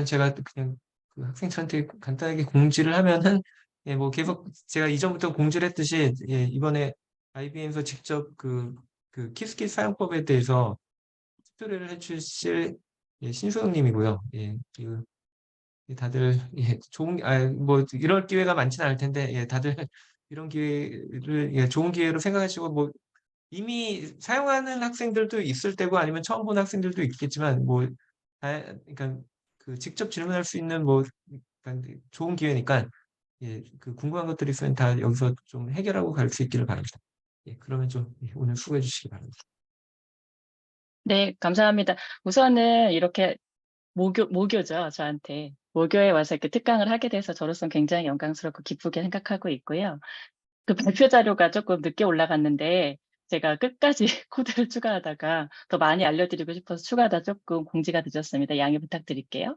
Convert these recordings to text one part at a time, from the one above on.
제가 그냥 그 학생들한테 간단하게 공지를 하면은 예 뭐 계속 제가 이전부터 공지를 했듯이 예 이번에 IBM에서 직접 그 키스킷 사용법에 대해서 튜토리얼을 해 주실 예 신소영 님이고요. 예 다들 예 좋은 뭐 이럴 기회가 많지는 않을 텐데 예 다들 이런 기회를 예 좋은 기회로 생각하시고 뭐 이미 사용하는 학생들도 있을 테고 아니면 처음 보는 학생들도 있겠지만 뭐 그러니까 그 직접 질문할 수 있는 뭐 그러니까 좋은 기회니까 예 그 궁금한 것들이 있으면 다 여기서 좀 해결하고 갈 수 있기를 바랍니다. 예 그러면 좀 예 오늘 수고해 주시기 바랍니다. 네, 감사합니다. 우선은 이렇게 모교죠, 저한테. 모교에 와서 이렇게 특강을 하게 돼서 저로서는 굉장히 영광스럽고 기쁘게 생각하고 있고요. 그 발표 자료가 조금 늦게 올라갔는데 제가 끝까지 코드를 추가하다가 더 많이 알려드리고 싶어서 추가하다 조금 공지가 늦었습니다. 양해 부탁드릴게요.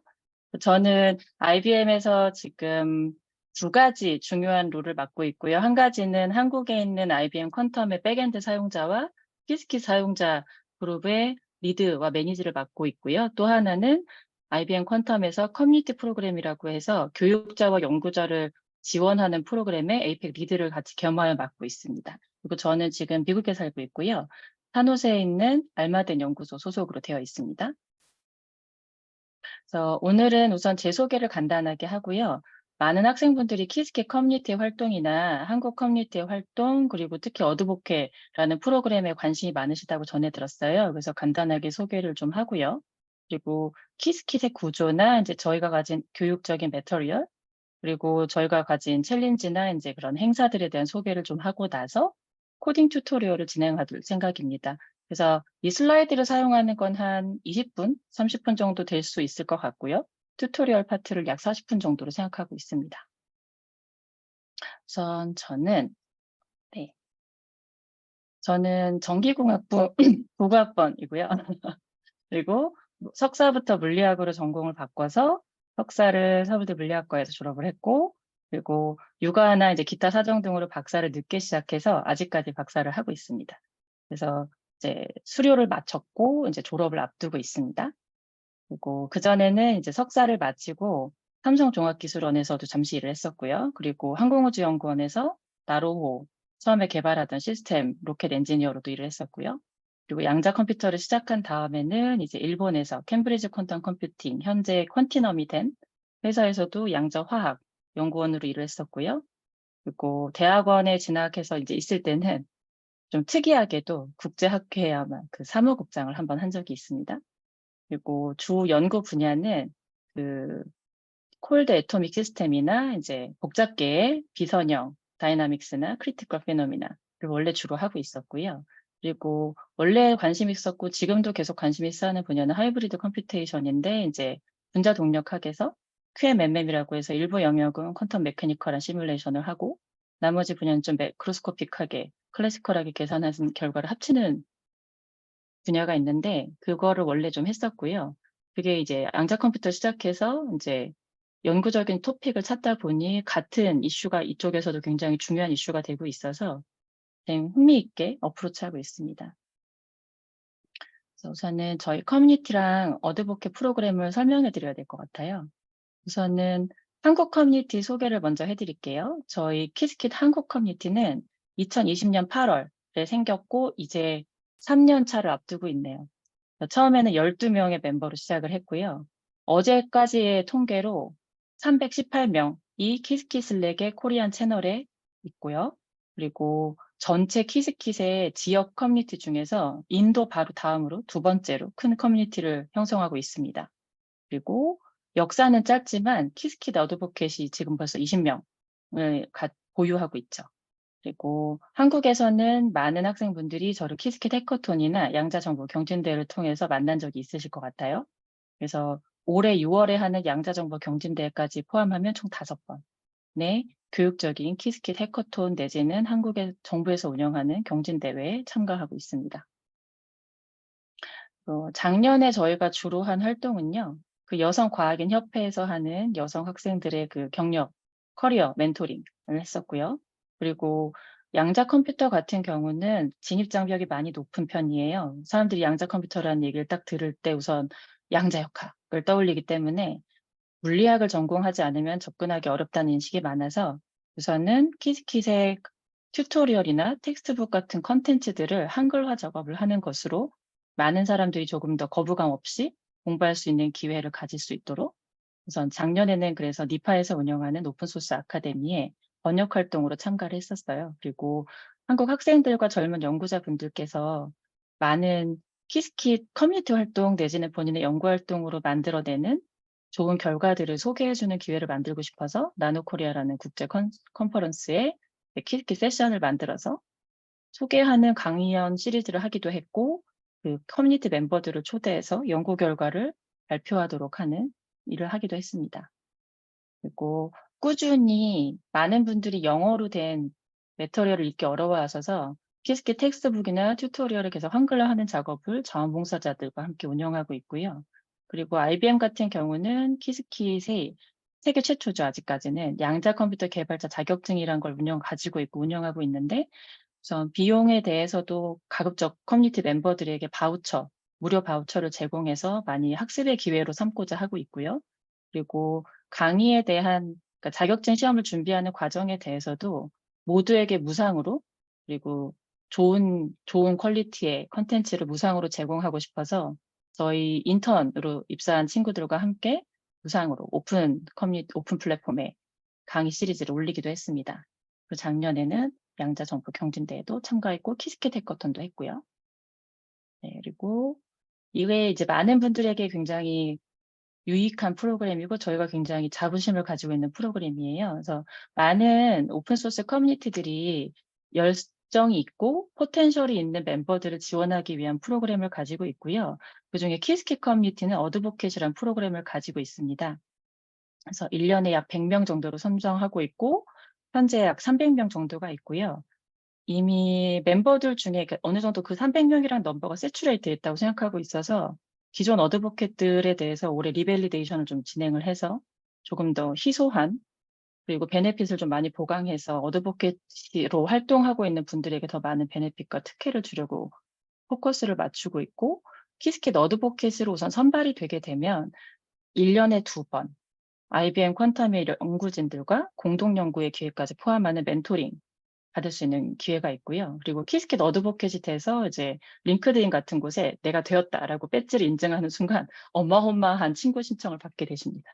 저는 IBM에서 지금 두 가지 중요한 롤을 맡고 있고요. 한 가지는 한국에 있는 IBM 퀀텀의 백엔드 사용자와 키스킷 사용자 그룹의 리드와 매니지를 맡고 있고요. 또 하나는 IBM 퀀텀에서 커뮤니티 프로그램이라고 해서 교육자와 연구자를 지원하는 프로그램의 에이펙 리드를 같이 겸하여 맡고 있습니다. 그리고 저는 지금 미국에 살고 있고요. 산호세에 있는 알마덴 연구소 소속으로 되어 있습니다. 그래서 오늘은 우선 제 소개를 간단하게 하고요. 많은 학생분들이 키스켓 커뮤니티 활동이나 한국 커뮤니티 활동, 그리고 특히 어드보케라는 프로그램에 관심이 많으시다고 전해 들었어요. 그래서 간단하게 소개를 좀 하고요. 그리고 키스킷의 구조나 이제 저희가 가진 교육적인 매터리얼, 그리고 저희가 가진 챌린지나 이제 그런 행사들에 대한 소개를 좀 하고 나서 코딩 튜토리얼을 진행할 생각입니다. 그래서 이 슬라이드를 사용하는 건 한 20분, 30분 정도 될 수 있을 것 같고요. 튜토리얼 파트를 약 40분 정도로 생각하고 있습니다. 우선 네, 저는 전기공학부 부학번이고요. 그리고 석사부터 물리학으로 전공을 바꿔서 석사를 서울대 물리학과에서 졸업을 했고, 그리고 육아나 이제 기타 사정 등으로 박사를 늦게 시작해서 아직까지 박사를 하고 있습니다. 그래서 이제 수료를 마쳤고 이제 졸업을 앞두고 있습니다. 그리고 그전에는 이제 석사를 마치고 삼성종합기술원에서도 잠시 일을 했었고요. 그리고 항공우주연구원에서 나로호 처음에 개발하던 시스템 로켓 엔지니어로도 일을 했었고요. 그리고 양자 컴퓨터를 시작한 다음에는 이제 일본에서 캠브리지 퀀텀 컴퓨팅, 현재 퀀티넘이 된 회사에서도 양자 화학 연구원으로 일을 했었고요. 그리고 대학원에 진학해서 이제 있을 때는 좀 특이하게도 국제학회야만 그 사무국장을 한번 한 적이 있습니다. 그리고 주 연구 분야는 그 콜드 애토믹 시스템이나 이제 복잡계의 비선형 다이나믹스나 크리티컬 페노미나를 원래 주로 하고 있었고요. 그리고 원래 관심 있었고 지금도 계속 관심 있어 하는 분야는 하이브리드 컴퓨테이션인데 이제 분자 동력학에서 QMMM이라고 해서 일부 영역은 퀀텀 메커니컬한 시뮬레이션을 하고 나머지 분야는 좀 매크로스코픽하게 클래시컬하게 계산한 결과를 합치는 분야가 있는데 그거를 원래 좀 했었고요. 그게 이제 양자 컴퓨터 시작해서 이제 연구적인 토픽을 찾다 보니 같은 이슈가 이쪽에서도 굉장히 중요한 이슈가 되고 있어서 굉장히 흥미있게 어프로치하고 있습니다. 그래서 우선은 저희 커뮤니티랑 어드보케 프로그램을 설명해 드려야 될 것 같아요. 우선은 한국 커뮤니티 소개를 먼저 해드릴게요. 저희 키스킷 한국 커뮤니티는 2020년 8월에 생겼고 이제 3년 차를 앞두고 있네요. 처음에는 12명의 멤버로 시작을 했고요. 어제까지의 통계로 318명이 키스키슬렉의 코리안 채널에 있고요. 그리고 전체 키스킷의 지역 커뮤니티 중에서 인도 바로 다음으로 두 번째로 큰 커뮤니티를 형성하고 있습니다. 그리고 역사는 짧지만 키스킷 어드보켓이 지금 벌써 20명을 보유하고 있죠. 그리고 한국에서는 많은 학생분들이 저를 키스킷 해커톤이나 양자정보 경진대회를 통해서 만난 적이 있으실 것 같아요. 그래서 올해 6월에 하는 양자정보 경진대회까지 포함하면 총 5번의 교육적인 키스킷 해커톤 내지는 한국의 정부에서 운영하는 경진대회에 참가하고 있습니다. 작년에 저희가 주로 한 활동은요. 그 여성과학인 협회에서 하는 여성 학생들의 그 경력, 커리어 멘토링을 했었고요. 그리고 양자 컴퓨터 같은 경우는 진입 장벽이 많이 높은 편이에요. 사람들이 양자 컴퓨터라는 얘기를 딱 들을 때 우선 양자 역학을 떠올리기 때문에 물리학을 전공하지 않으면 접근하기 어렵다는 인식이 많아서 우선은 키스킷의 튜토리얼이나 텍스트북 같은 컨텐츠들을 한글화 작업을 하는 것으로 많은 사람들이 조금 더 거부감 없이 공부할 수 있는 기회를 가질 수 있도록 우선 작년에는 그래서 니파에서 운영하는 오픈소스 아카데미에 번역 활동으로 참가를 했었어요. 그리고 한국 학생들과 젊은 연구자분들께서 많은 키스킷 커뮤니티 활동 내지는 본인의 연구 활동으로 만들어내는 좋은 결과들을 소개해주는 기회를 만들고 싶어서 나노코리아라는 국제 컨퍼런스에 키스킷 세션을 만들어서 소개하는 강연 시리즈를 하기도 했고 그 커뮤니티 멤버들을 초대해서 연구 결과를 발표하도록 하는 일을 하기도 했습니다. 그리고 꾸준히 많은 분들이 영어로 된 매터리얼을 읽기 어려워하셔서 키스킷 텍스트북이나 튜토리얼을 계속 한글화하는 작업을 자원봉사자들과 함께 운영하고 있고요. 그리고 IBM 같은 경우는 키스킷의 세계 최초죠. 아직까지는 양자 컴퓨터 개발자 자격증이란 걸 가지고 있고 운영하고 있는데 우선 비용에 대해서도 가급적 커뮤니티 멤버들에게 바우처, 무료 바우처를 제공해서 많이 학습의 기회로 삼고자 하고 있고요. 그리고 강의에 대한 그러니까 자격증 시험을 준비하는 과정에 대해서도 모두에게 무상으로 그리고 좋은 퀄리티의 콘텐츠를 무상으로 제공하고 싶어서 저희 인턴으로 입사한 친구들과 함께 무상으로 오픈 플랫폼에 강의 시리즈를 올리기도 했습니다. 그리고 작년에는 양자 정보 경진대회도 참가했고 키스킷 해커톤도 했고요. 네, 그리고 이외에 이제 많은 분들에게 굉장히 유익한 프로그램이고 저희가 굉장히 자부심을 가지고 있는 프로그램이에요. 그래서 많은 오픈소스 커뮤니티들이 열정이 있고 포텐셜이 있는 멤버들을 지원하기 위한 프로그램을 가지고 있고요. 그중에 키스킷 커뮤니티는 어드보켓이라는 프로그램을 가지고 있습니다. 그래서 1년에 약 100명 정도로 선정하고 있고 현재 약 300명 정도가 있고요. 이미 멤버들 중에 어느 정도 그 300명이라는 넘버가 세츄레이트 됐다고 생각하고 있어서 기존 어드보켓들에 대해서 올해 리밸리데이션을 좀 진행을 해서 조금 더 희소한 그리고 베네핏을 좀 많이 보강해서 어드보켓으로 활동하고 있는 분들에게 더 많은 베네핏과 특혜를 주려고 포커스를 맞추고 있고 키스킷 어드보켓으로 우선 선발이 되게 되면 1년에 2번 IBM 퀀텀의 연구진들과 공동연구의 기회까지 포함하는 멘토링 받을 수 있는 기회가 있고요. 그리고 키스킷 어드보켓이 돼서 이제 링크드인 같은 곳에 내가 되었다라고 배지를 인증하는 순간 어마어마한 친구 신청을 받게 되십니다.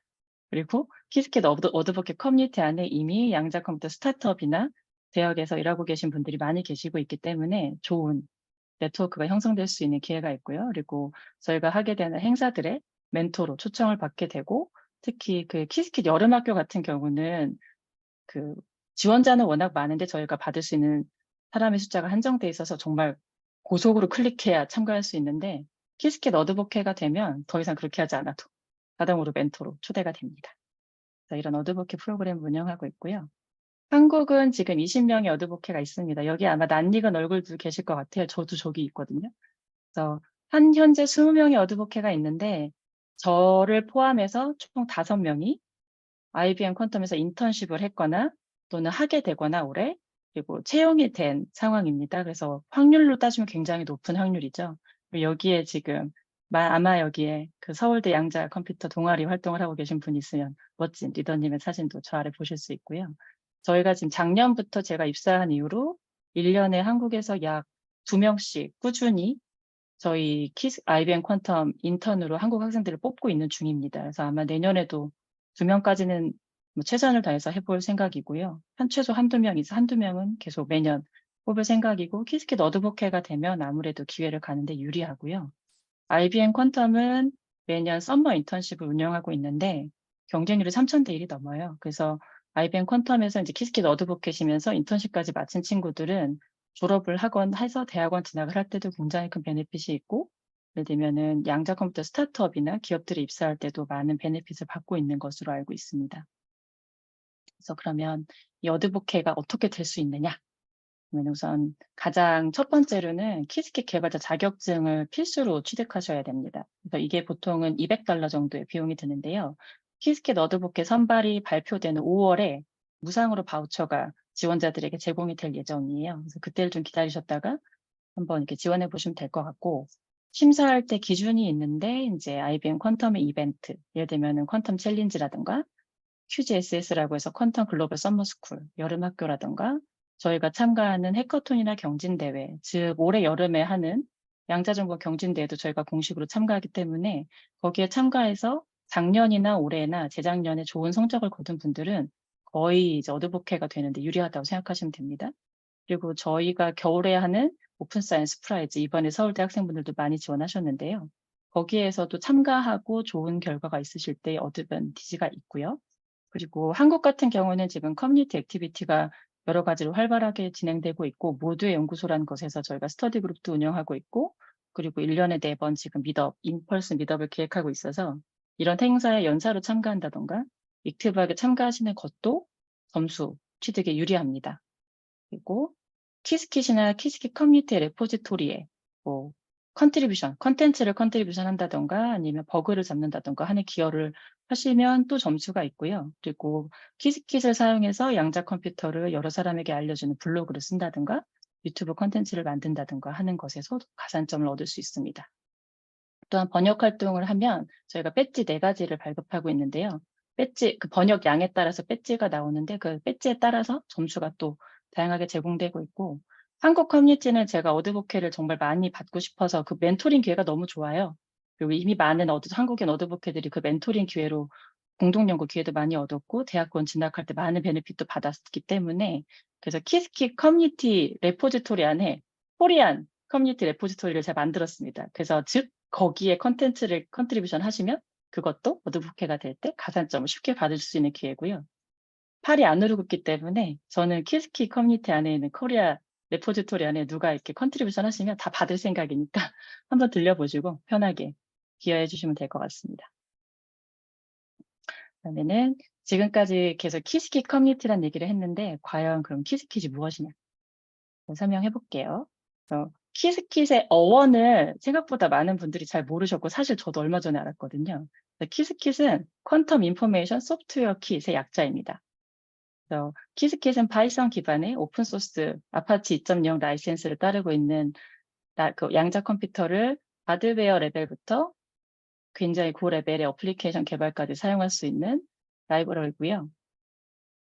그리고 키스킷 어드보켓 커뮤니티 안에 이미 양자 컴퓨터 스타트업이나 대학에서 일하고 계신 분들이 많이 계시고 있기 때문에 좋은 네트워크가 형성될 수 있는 기회가 있고요. 그리고 저희가 하게 되는 행사들의 멘토로 초청을 받게 되고 특히 그 키스킷 여름학교 같은 경우는 그 지원자는 워낙 많은데 저희가 받을 수 있는 사람의 숫자가 한정돼 있어서 정말 고속으로 클릭해야 참가할 수 있는데 키스킷 어드보케가 되면 더 이상 그렇게 하지 않아도 자동으로 멘토로 초대가 됩니다. 그래서 이런 어드보케 프로그램을 운영하고 있고요. 한국은 지금 20명의 어드보케가 있습니다. 여기 아마 낯익은 얼굴들 계실 것 같아요. 저도 저기 있거든요. 그래서 현재 20명의 어드보케가 있는데 저를 포함해서 총 5명이 IBM 퀀텀에서 인턴십을 했거나 또는 하게 되거나 올해 그리고 채용이 된 상황입니다. 그래서 확률로 따지면 굉장히 높은 확률이죠. 여기에 지금 아마 여기에 그 서울대 양자 컴퓨터 동아리 활동을 하고 계신 분이 있으면 멋진 리더님의 사진도 저 아래 보실 수 있고요. 저희가 지금 작년부터 제가 입사한 이후로 1년에 한국에서 약 2명씩 꾸준히 저희 IBM 퀀텀 인턴으로 한국 학생들을 뽑고 있는 중입니다. 그래서 아마 내년에도 2명까지는 뭐 최선을 다해서 해볼 생각이고요. 최소 한두 명은 계속 매년 뽑을 생각이고 키스킷 어드보케가 되면 아무래도 기회를 가는데 유리하고요. IBM 퀀텀은 매년 썸머 인턴십을 운영하고 있는데 경쟁률이 3,000대 1이 넘어요. 그래서 IBM 퀀텀에서 이제 키스킷 어드보케시면서 인턴십까지 마친 친구들은 졸업을 하건 해서 대학원 진학을 할 때도 굉장히 큰 베네핏이 있고 예를 들면은 양자 컴퓨터 스타트업이나 기업들이 입사할 때도 많은 베네핏을 받고 있는 것으로 알고 있습니다. 그래서 그러면 이 어드보케가 어떻게 될 수 있느냐? 그러면 우선 가장 첫 번째로는 키스킷 개발자 자격증을 필수로 취득하셔야 됩니다. 그래서 이게 보통은 $200 정도의 비용이 드는데요. 키스킷 어드보케 선발이 발표되는 5월에 무상으로 바우처가 지원자들에게 제공이 될 예정이에요. 그래서 그때를 좀 기다리셨다가 한번 이렇게 지원해 보시면 될 것 같고 심사할 때 기준이 있는데 이제 IBM 퀀텀의 이벤트, 예를 들면은 퀀텀 챌린지라든가 QGSS라고 해서 퀀텀 글로벌 서머 스쿨, 여름 학교라든가 저희가 참가하는 해커톤이나 경진대회, 즉 올해 여름에 하는 양자전공 경진대회도 저희가 공식으로 참가하기 때문에 거기에 참가해서 작년이나 올해나 재작년에 좋은 성적을 거둔 분들은 거의 이제 어드보케가 되는데 유리하다고 생각하시면 됩니다. 그리고 저희가 겨울에 하는 오픈 사이언스 프라이즈, 이번에 서울대 학생분들도 많이 지원하셨는데요. 거기에서도 참가하고 좋은 결과가 있으실 때 어드밴티지가 있고요. 그리고 한국 같은 경우는 지금 커뮤니티 액티비티가 여러 가지로 활발하게 진행되고 있고, 모두의 연구소라는 곳에서 저희가 스터디 그룹도 운영하고 있고, 그리고 1년에 4번 지금 미드업, 인펄스 미드업을 기획하고 있어서 이런 행사에 연사로 참가한다던가 액티브하게 참가하시는 것도 점수 취득에 유리합니다. 그리고 키스킷이나 키스킷 커뮤니티 레포지토리에 뭐 컨트리뷰션, 컨텐츠를 컨트리뷰션 한다던가 아니면 버그를 잡는다던가 하는 기여를 하시면 또 점수가 있고요. 그리고 키스킷을 사용해서 양자 컴퓨터를 여러 사람에게 알려주는 블로그를 쓴다든가 유튜브 컨텐츠를 만든다든가 하는 것에서 가산점을 얻을 수 있습니다. 또한 번역 활동을 하면 저희가 배지 4가지를 발급하고 있는데요. 배지, 그 번역 양에 따라서 배지가 나오는데 그 배지에 따라서 점수가 또 다양하게 제공되고 있고, 한국 커뮤니티는 제가 어드보케를 정말 많이 받고 싶어서 그 멘토링 기회가 너무 좋아요. 그리고 이미 많은 한국인 어드보케들이 그 멘토링 기회로 공동 연구 기회도 많이 얻었고 대학원 진학할 때 많은 베네핏도 받았기 때문에, 그래서 키스킷 커뮤니티 레포지토리 안에 코리안 커뮤니티 레포지토리를 제가 만들었습니다. 그래서 즉 거기에 컨텐츠를 컨트리뷰션 하시면 그것도 어드보케가 될 때 가산점을 쉽게 받을 수 있는 기회고요. 팔이 안으로 굽기 때문에 저는 키스킷 커뮤니티 안에 있는 코리아 레포지토리 안에 누가 이렇게 컨트리뷰션 하시면 다 받을 생각이니까 한번 들려보시고 편하게 기여해 주시면 될 것 같습니다. 그러면은 지금까지 계속 키스킷 커뮤니티란 얘기를 했는데 과연 그럼 키스킷이 무엇이냐 설명해 볼게요. 키스킷의 어원을 생각보다 많은 분들이 잘 모르셨고 사실 저도 얼마 전에 알았거든요. 키스킷은 퀀텀 인포메이션 소프트웨어 킷의 약자입니다. 키스킷은 파이썬 기반의 오픈소스 아파치 2.0 라이센스를 따르고 있는 그 양자 컴퓨터를 하드웨어 레벨부터 굉장히 고레벨의 어플리케이션 개발까지 사용할 수 있는 라이브러리고요.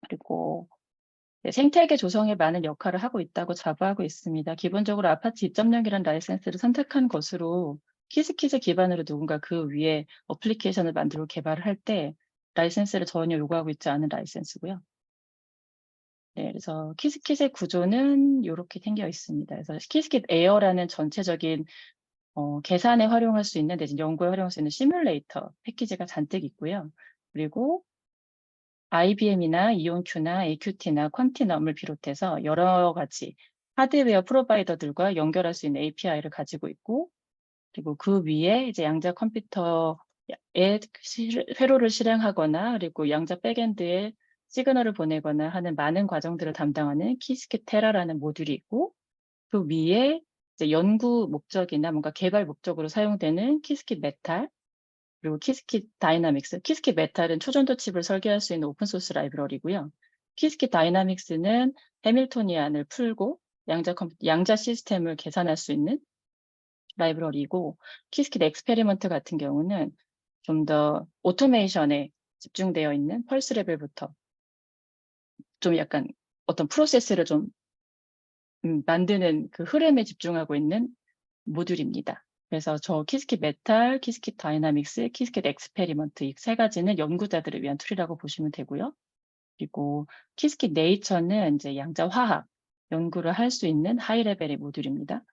그리고 생태계 조성에 많은 역할을 하고 있다고 자부하고 있습니다. 기본적으로 아파치 2.0이라는 라이센스를 선택한 것으로 키스킷을 기반으로 누군가 그 위에 어플리케이션을 만들고 개발을 할 때 라이센스를 전혀 요구하고 있지 않은 라이센스고요. 네, 그래서 키스킷의 구조는 이렇게 생겨 있습니다. 그래서 키스킷 에어라는 전체적인 계산에 활용할 수 있는 내지 연구에 활용할 수 있는 시뮬레이터 패키지가 잔뜩 있고요. 그리고 IBM이나 이온큐나 AQT나 퀀티넘을 비롯해서 여러 가지 하드웨어 프로바이더들과 연결할 수 있는 API를 가지고 있고, 그리고 그 위에 이제 양자 컴퓨터에 회로를 실행하거나 그리고 양자 백엔드에 시그널을 보내거나 하는 많은 과정들을 담당하는 키스킷 테라라는 모듈이 있고, 그 위에 이제 연구 목적이나 뭔가 개발 목적으로 사용되는 키스킷 메탈, 그리고 키스킷 다이나믹스, 키스킷 메탈은 초전도 칩을 설계할 수 있는 오픈소스 라이브러리고요. 키스킷 다이나믹스는 해밀토니안을 풀고 양자 시스템을 계산할 수 있는 라이브러리고, 키스킷 엑스페리먼트 같은 경우는 좀 더 오토메이션에 집중되어 있는 펄스 레벨부터 좀 약간 어떤 프로세스를 좀 만드는 그 흐름에 집중하고 있는 모듈입니다. 그래서 저 키스킷 메탈, 키스킷 다이나믹스, 키스킷 엑스페리먼트 이 3가지는 연구자들을 위한 툴이라고 보시면 되고요. 그리고 키스킷 네이처는 이제 양자 화학 연구를 할 수 있는 하이 레벨의 모듈입니다.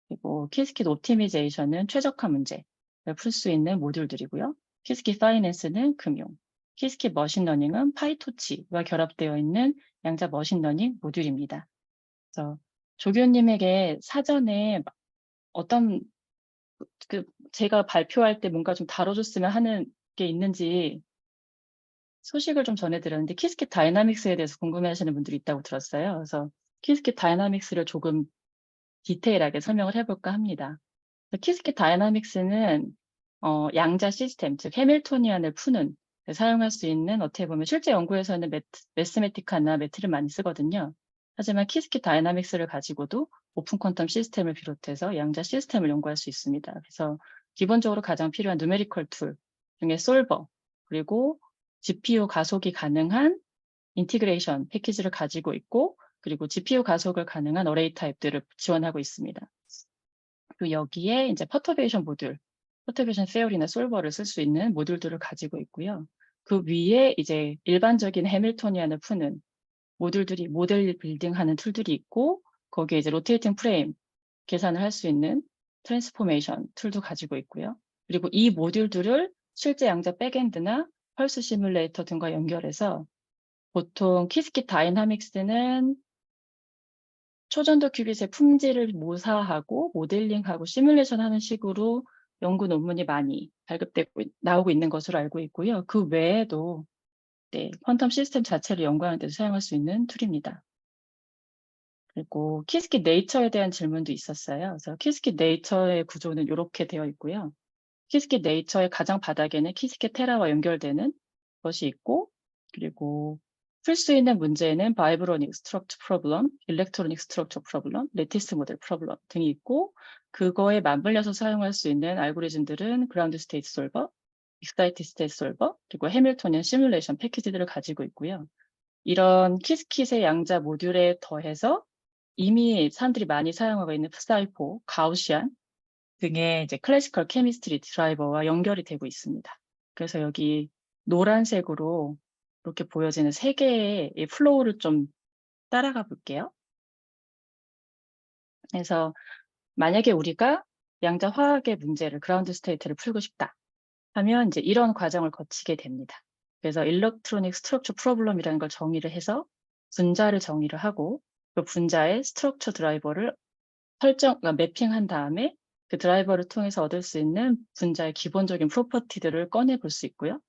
그리고 키스킷 옵티미제이션은 최적화 문제를 풀 수 있는 모듈들이고요. 키스킷 파이낸스는 금융, 키스킷 머신러닝은 파이토치와 결합되어 있는 양자 머신러닝 모듈입니다. 그래서 조교님에게 사전에 어떤 제가 발표할 때 뭔가 좀 다뤄줬으면 하는 게 있는지 소식을 좀 전해드렸는데 키스킷 다이나믹스에 대해서 궁금해하시는 분들이 있다고 들었어요. 그래서 키스킷 다이나믹스를 조금 디테일하게 설명을 해볼까 합니다. 키스킷 다이나믹스는 양자 시스템, 즉 해밀토니안을 푸는 사용할 수 있는 어떻게 보면 실제 연구에서는 매스매티카나 매트를 많이 쓰거든요. 하지만 키스킷 다이나믹스를 가지고도 오픈 퀀텀 시스템을 비롯해서 양자 시스템을 연구할 수 있습니다. 그래서 기본적으로 가장 필요한 누메리컬 툴 중에 솔버, 그리고 GPU 가속이 가능한 인티그레이션 패키지를 가지고 있고, 그리고 GPU 가속을 가능한 어레이 타입들을 지원하고 있습니다. 그리고 여기에 이제 퍼터베이션 모듈, 퍼터베이션 세어리나 솔버를 쓸 수 있는 모듈들을 가지고 있고요. 그 위에 이제 일반적인 해밀토니안을 푸는 모듈들이 모델 빌딩하는 툴들이 있고, 거기에 이제 로테이팅 프레임 계산을 할 수 있는 트랜스포메이션 툴도 가지고 있고요. 그리고 이 모듈들을 실제 양자 백엔드나 펄스 시뮬레이터 등과 연결해서 보통 키스킷 다이나믹스는 초전도 큐빗의 품질을 모사하고 모델링하고 시뮬레이션 하는 식으로 연구 논문이 많이 발급되고 나오고 있는 것으로 알고 있고요. 그 외에도 네, 퀀텀 시스템 자체를 연구하는 데도 사용할 수 있는 툴입니다. 그리고 키스킷 네이처에 대한 질문도 있었어요. 그래서 키스킷 네이처의 구조는 이렇게 되어 있고요. 키스킷 네이처의 가장 바닥에는 키스킷 테라와 연결되는 것이 있고, 그리고 풀 수 있는 문제는 바이브로닉 스트럭처 프로블럼, 일렉트로닉 스트럭처 프로블럼, 레티스 모델 프로블럼 등이 있고, 그거에 맞물려서 사용할 수 있는 알고리즘들은 그라운드 스테이트 솔버, 익사이티 스테이트 솔버, 그리고 해밀토니안 시뮬레이션 패키지들을 가지고 있고요. 이런 키스킷의 양자 모듈에 더해서 이미 사람들이 많이 사용하고 있는 사이포, 가우시안 등의 이제 클래시컬 케미스트리 드라이버와 연결이 되고 있습니다. 그래서 여기 노란색으로 이렇게 보여지는 세 개의 이 플로우를 좀 따라가 볼게요. 그래서 만약에 우리가 양자 화학의 문제를 그라운드 스테이트를 풀고 싶다 하면 이제 이런 과정을 거치게 됩니다. 그래서 일렉트로닉 스트럭처 프로블럼이라는 걸 정의를 해서 분자를 정의를 하고 그 분자의 스트럭처 드라이버를 그러니까 매핑한 다음에 그 드라이버를 통해서 얻을 수 있는 분자의 기본적인 프로퍼티들을 꺼내 볼 수 있고요.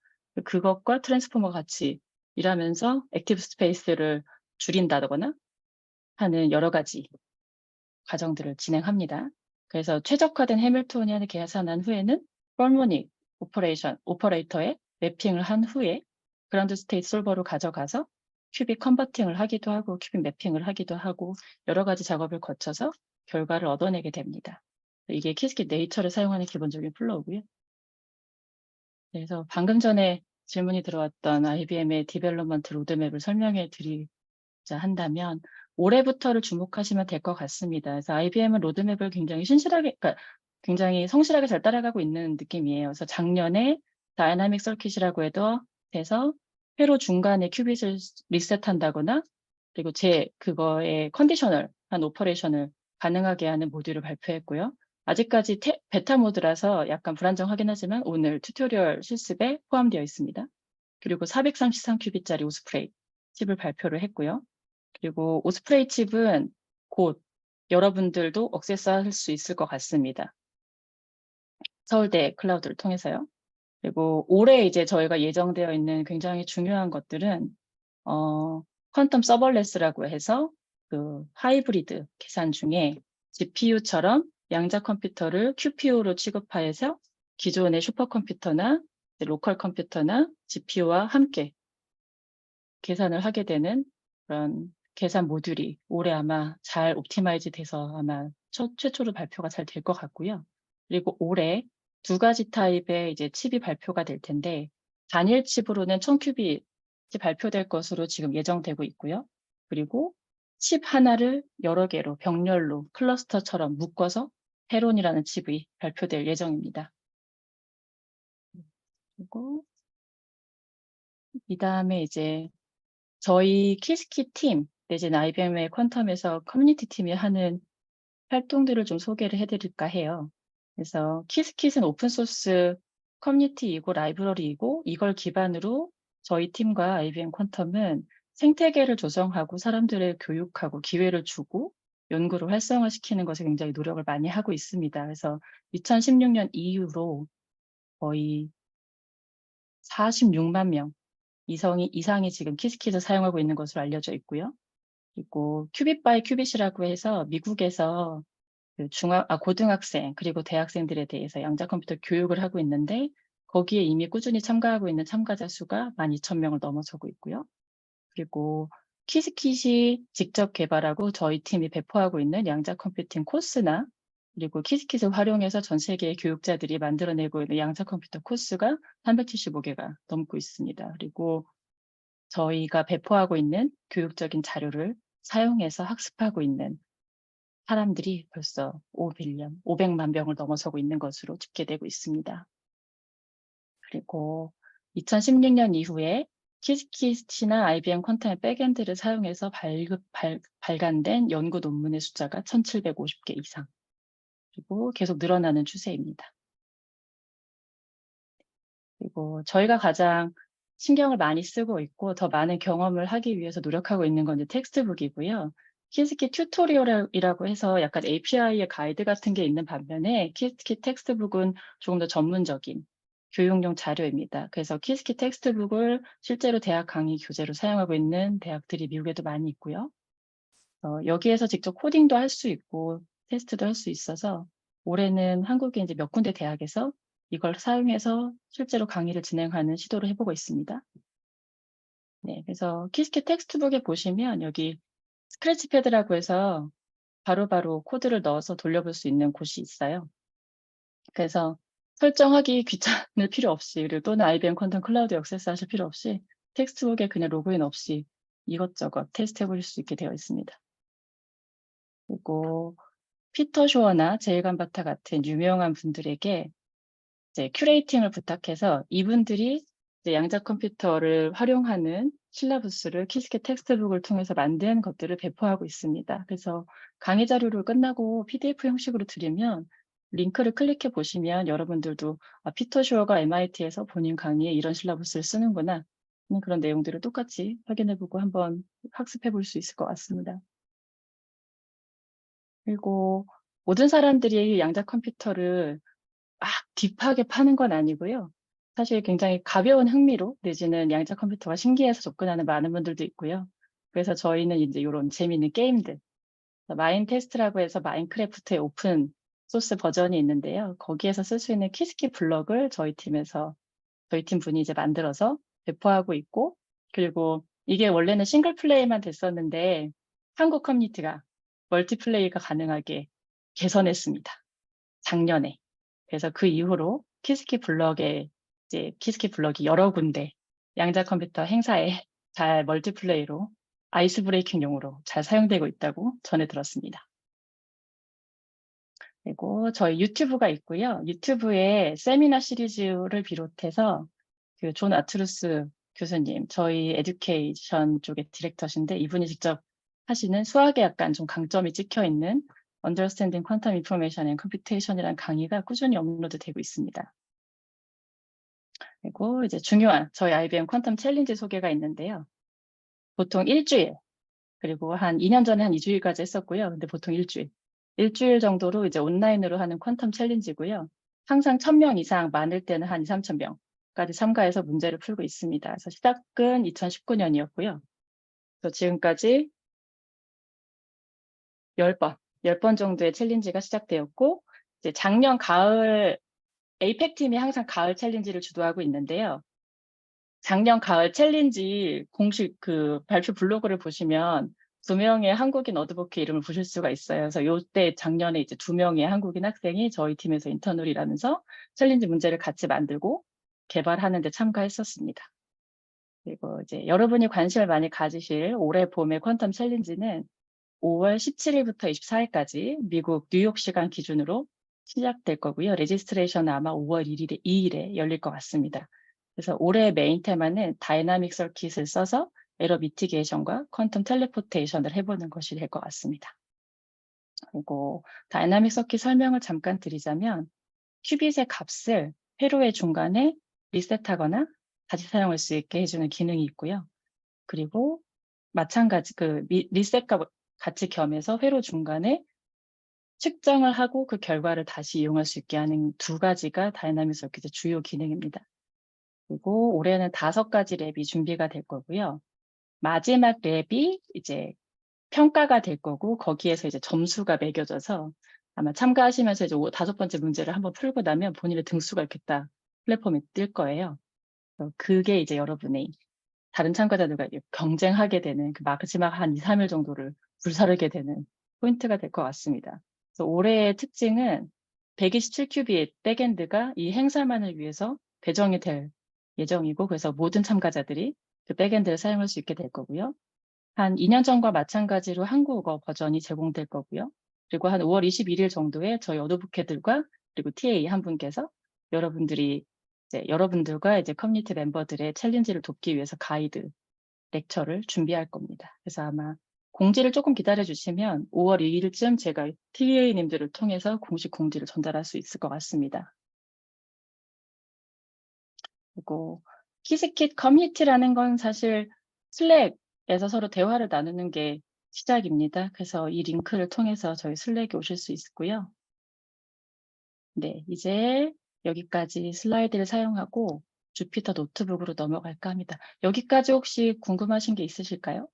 그것과 트랜스포머 같이 일하면서 액티브 스페이스를 줄인다거나 하는 여러 가지 과정들을 진행합니다. 그래서 최적화된 해밀토니안을 계산한 후에는 펄모닉 오퍼레이터에 매핑을 한 후에 그라운드 스테이트 솔버로 가져가서 큐빅 컨버팅을 하기도 하고 큐빅 매핑을 하기도 하고 여러 가지 작업을 거쳐서 결과를 얻어내게 됩니다. 이게 키스킷 네이처를 사용하는 기본적인 플로우고요. 그래서 방금 전에 질문이 들어왔던 IBM의 디벨롭먼트 로드맵을 설명해 드리자 한다면 올해부터를 주목하시면 될 것 같습니다. 그래서 IBM은 로드맵을 굉장히 그러니까 굉장히 성실하게 잘 따라가고 있는 느낌이에요. 그래서 작년에 다이나믹 서킷이라고 해서 회로 중간에 큐빗을 리셋한다거나 그리고 그거의 컨디셔널한 오퍼레이션을 가능하게 하는 모듈을 발표했고요. 아직까지 베타 모드라서 약간 불안정하긴 하지만 오늘 튜토리얼 실습에 포함되어 있습니다. 그리고 433큐빗짜리 오스프레이 칩을 발표를 했고요. 그리고 오스프레이 칩은 곧 여러분들도 액세스할 수 있을 것 같습니다. 서울대 클라우드를 통해서요. 그리고 올해 이제 저희가 예정되어 있는 굉장히 중요한 것들은 퀀텀 서버레스라고 해서 그 하이브리드 계산 중에 GPU처럼 양자 컴퓨터를 QPU로 취급하여서 기존의 슈퍼컴퓨터나 로컬 컴퓨터나 GPU와 함께 계산을 하게 되는 그런 계산 모듈이 올해 아마 잘 옵티마이즈 돼서 아마 최초로 발표가 잘 될 것 같고요. 그리고 올해 두 가지 타입의 이제 칩이 발표가 될 텐데 단일 칩으로는 1000큐빗이 발표될 것으로 지금 예정되고 있고요. 그리고 칩 하나를 여러 개로 병렬로 클러스터처럼 묶어서 헤론이라는 칩이 발표될 예정입니다. 그리고 이 다음에 이제 저희 키스킷 팀 내지는 IBM의 퀀텀에서 커뮤니티 팀이 하는 활동들을 좀 소개를 해드릴까 해요. 그래서 키스킷은 오픈소스 커뮤니티이고 라이브러리이고 이걸 기반으로 저희 팀과 IBM 퀀텀은 생태계를 조성하고 사람들을 교육하고 기회를 주고 연구를 활성화시키는 것에 굉장히 노력을 많이 하고 있습니다. 그래서 2016년 이후로 거의 46만 명 이상이 지금 키스킷을 사용하고 있는 것으로 알려져 있고요. 그리고 큐빗 바이 큐빗이라고 해서 미국에서 그 고등학생 그리고 대학생들에 대해서 양자 컴퓨터 교육을 하고 있는데 거기에 이미 꾸준히 참가하고 있는 참가자 수가 12,000명을 넘어서고 있고요. 그리고 퀴즈킷이 직접 개발하고 저희 팀이 배포하고 있는 양자 컴퓨팅 코스나 그리고 퀴즈킷을 활용해서 전 세계의 교육자들이 만들어내고 있는 양자 컴퓨터 코스가 375개가 넘고 있습니다. 그리고 저희가 배포하고 있는 교육적인 자료를 사용해서 학습하고 있는 사람들이 벌써 500만 명을 넘어서고 있는 것으로 집계되고 있습니다. 그리고 2016년 이후에 퀴즈킷이나 IBM 퀀텀의 백엔드를 사용해서 발간된 연구 논문의 숫자가 1750개 이상, 그리고 계속 늘어나는 추세입니다. 그리고 저희가 가장 신경을 많이 쓰고 있고 더 많은 경험을 하기 위해서 노력하고 있는 건 이제 텍스트북이고요. 퀴즈킷 튜토리얼이라고 해서 약간 API의 가이드 같은 게 있는 반면에 퀴즈킷 텍스트북은 조금 더 전문적인 교육용 자료입니다. 그래서 퀴즈킷 텍스트북을 실제로 대학 강의 교재로 사용하고 있는 대학들이 미국에도 많이 있고요. 여기에서 직접 코딩도 할 수 있고 테스트도 할 수 있어서 올해는 한국의 이제 몇 군데 대학에서 이걸 사용해서 실제로 강의를 진행하는 시도를 해보고 있습니다. 네, 그래서 퀴즈킷 텍스트북에 보시면 여기 스크래치패드라고 해서 바로바로 코드를 넣어서 돌려볼 수 있는 곳이 있어요. 그래서 설정하기 귀찮을 필요 없이, 그리고 또는 IBM 퀀텀 클라우드 액세스 하실 필요 없이 텍스트북에 그냥 로그인 없이 이것저것 테스트 해볼 수 있게 되어 있습니다. 그리고 피터 쇼어나 제일 감바타 같은 유명한 분들에게 이제 큐레이팅을 부탁해서 이분들이 이제 양자 컴퓨터를 활용하는 실라부스를 퀴즈킷 텍스트북을 통해서 만든 것들을 배포하고 있습니다. 그래서 강의 자료를 끝나고 PDF 형식으로 드리면 링크를 클릭해 보시면 여러분들도 피터 쇼어가 MIT에서 본인 강의에 이런 실라부스를 쓰는구나 하는 그런 내용들을 똑같이 확인해보고 한번 학습해 볼 수 있을 것 같습니다. 그리고 모든 사람들이 양자 컴퓨터를 막 딥하게 파는 건 아니고요. 사실 굉장히 가벼운 흥미로 내지는 양자 컴퓨터가 신기해서 접근하는 많은 분들도 있고요. 그래서 저희는 이제 이런 재미있는 게임들, 마인테스트라고 해서 마인크래프트의 오픈 소스 버전이 있는데요. 거기에서 쓸 수 있는 퀴즈킷 블럭을 저희 팀 분이 이제 만들어서 배포하고 있고, 그리고 이게 원래는 싱글 플레이만 됐었는데 한국 커뮤니티가 멀티플레이가 가능하게 개선했습니다. 작년에. 그래서 그 이후로 퀴즈킷 블럭이 여러 군데 양자 컴퓨터 행사에 잘 멀티플레이로 아이스 브레이킹용으로 잘 사용되고 있다고 전해 들었습니다. 그리고 저희 유튜브가 있고요. 유튜브에 세미나 시리즈를 비롯해서 그 존 아트루스 교수님, 저희 에듀케이션 쪽의 디렉터신데 이분이 직접 하시는 수학에 약간 좀 강점이 찍혀 있는 Understanding Quantum Information and Computation이라는 강의가 꾸준히 업로드 되고 있습니다. 그리고 이제 중요한 저희 IBM 퀀텀 챌린지 소개가 있는데요. 보통 일주일, 그리고 한 2년 전에 한 2주일까지 했었고요. 근데 보통 일주일 정도로 이제 온라인으로 하는 퀀텀 챌린지고요. 항상 1000명 이상, 많을 때는 한 2, 3000명까지 참가해서 문제를 풀고 있습니다. 그래서 시작은 2019년이었고요. 그래서 지금까지 10번 정도의 챌린지가 시작되었고, 이제 작년 가을 에이펙 팀이 항상 가을 챌린지를 주도하고 있는데요. 작년 가을 챌린지 공식 그 발표 블로그를 보시면 2명의 한국인 어드보케 이름을 보실 수가 있어요. 그래서 요때 작년에 이제 2명의 한국인 학생이 저희 팀에서 인턴을 일하면서 챌린지 문제를 같이 만들고 개발하는 데 참가했었습니다. 그리고 이제 여러분이 관심을 많이 가지실 올해 봄의 퀀텀 챌린지는 5월 17일부터 24일까지 미국 뉴욕 시간 기준으로 시작될 거고요. 레지스트레이션은 아마 5월 2일에 열릴 것 같습니다. 그래서 올해 메인 테마는 다이나믹 서킷을 써서 에러 미티게이션과 퀀텀 텔레포테이션을 해보는 것이 될 것 같습니다. 그리고 다이나믹 서킷 설명을 잠깐 드리자면 큐빗의 값을 회로의 중간에 리셋하거나 다시 사용할 수 있게 해주는 기능이 있고요. 그리고 마찬가지 리셋과 같이 겸해서 회로 중간에 측정을 하고 그 결과를 다시 이용할 수 있게 하는 2가지가 다이나믹 서킷의 주요 기능입니다. 그리고 올해는 5가지 랩이 준비가 될 거고요. 마지막 랩이 이제 평가가 될 거고 거기에서 이제 점수가 매겨져서 아마 참가하시면서 이제 5번째 문제를 한번 풀고 나면 본인의 등수가 이렇게 딱 플랫폼에 뜰 거예요. 그게 이제 여러분의 다른 참가자들과 경쟁하게 되는 그 마지막 한 2, 3일 정도를 불사르게 되는 포인트가 될 것 같습니다. 그래서 올해의 특징은 127큐비의 백엔드가 이 행사만을 위해서 배정이 될 예정이고, 그래서 모든 참가자들이 그 백엔드를 사용할 수 있게 될 거고요. 한 2년 전과 마찬가지로 한국어 버전이 제공될 거고요. 그리고 한 5월 21일 정도에 저희 어도보캐들과 그리고 TA 한 분께서 여러분들과 이제 커뮤니티 멤버들의 챌린지를 돕기 위해서 가이드 렉처를 준비할 겁니다. 그래서 아마 공지를 조금 기다려 주시면 5월 2일쯤 제가 TA님들을 통해서 공식 공지를 전달할 수 있을 것 같습니다. 그리고 키스킷 커뮤니티라는 건 사실 슬랙에서 서로 대화를 나누는 게 시작입니다. 그래서 이 링크를 통해서 저희 슬랙에 오실 수 있고요. 네, 이제 여기까지 슬라이드를 사용하고 주피터 노트북으로 넘어갈까 합니다. 여기까지 혹시 궁금하신 게 있으실까요?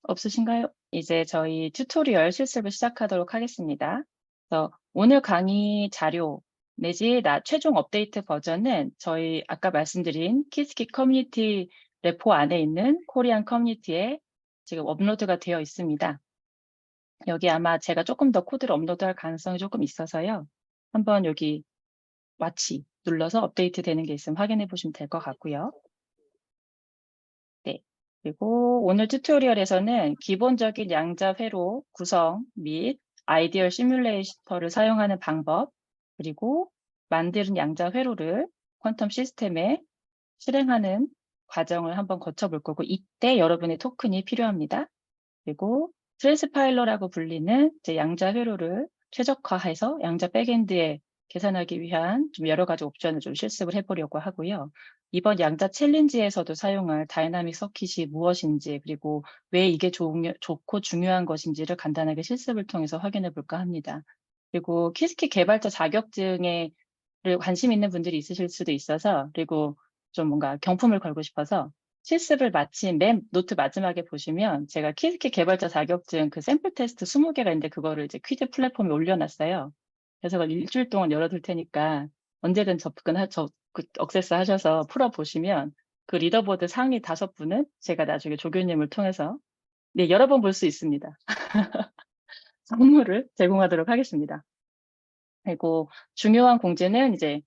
없으신가요? 이제 저희 튜토리얼 실습을 시작하도록 하겠습니다. 그래서 오늘 강의 자료 내지 최종 업데이트 버전은 저희 아까 말씀드린 키스킷 커뮤니티 레포 안에 있는 코리안 커뮤니티에 지금 업로드가 되어 있습니다. 여기 아마 제가 조금 더 코드를 업로드할 가능성이 조금 있어서요. 한번 여기 와치 눌러서 업데이트 되는 게 있으면 확인해 보시면 될 것 같고요. 네. 그리고 오늘 튜토리얼에서는 기본적인 양자 회로 구성 및 아이디얼 시뮬레이터를 사용하는 방법, 그리고 만드는 양자 회로를 퀀텀 시스템에 실행하는 과정을 한번 거쳐볼 거고, 이때 여러분의 토큰이 필요합니다. 그리고 트랜스파일러라고 불리는 이제 양자 회로를 최적화해서 양자 백엔드에 계산하기 위한 좀 여러 가지 옵션을 좀 실습을 해보려고 하고요. 이번 양자 챌린지에서도 사용할 다이나믹 서킷이 무엇인지, 그리고 왜 이게 좋고 중요한 것인지를 간단하게 실습을 통해서 확인해 볼까 합니다. 그리고 키스킷 개발자 자격증에 관심 있는 분들이 있으실 수도 있어서, 그리고 좀 뭔가 경품을 걸고 싶어서 실습을 마친 맨 노트 마지막에 보시면 제가 키스킷 개발자 자격증 그 샘플 테스트 20개가 있는데 그거를 이제 퀴즈 플랫폼에 올려놨어요. 그래서 그걸 일주일 동안 열어둘 테니까 언제든 억세스 하셔서 풀어보시면 그 리더보드 상위 5분은 제가 나중에 조교님을 통해서 네, 여러 번 볼 수 있습니다. 선물을 제공하도록 하겠습니다. 그리고 중요한 공지는 이제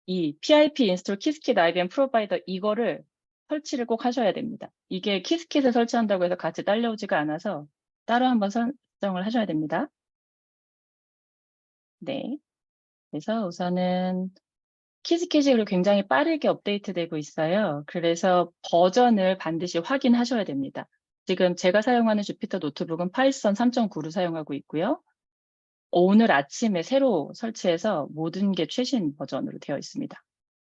이 PIP 인스톨 키스킷 IBM 프로바이더 이거를 설치를 꼭 하셔야 됩니다. 이게 키스킷을 설치한다고 해서 같이 딸려오지가 않아서 따로 한번 설정을 하셔야 됩니다. 네. 그래서 우선은 키스킷이 굉장히 빠르게 업데이트되고 있어요. 그래서 버전을 반드시 확인하셔야 됩니다. 지금 제가 사용하는 주피터 노트북은 파이썬 3.9를 사용하고 있고요. 오늘 아침에 새로 설치해서 모든 게 최신 버전으로 되어 있습니다.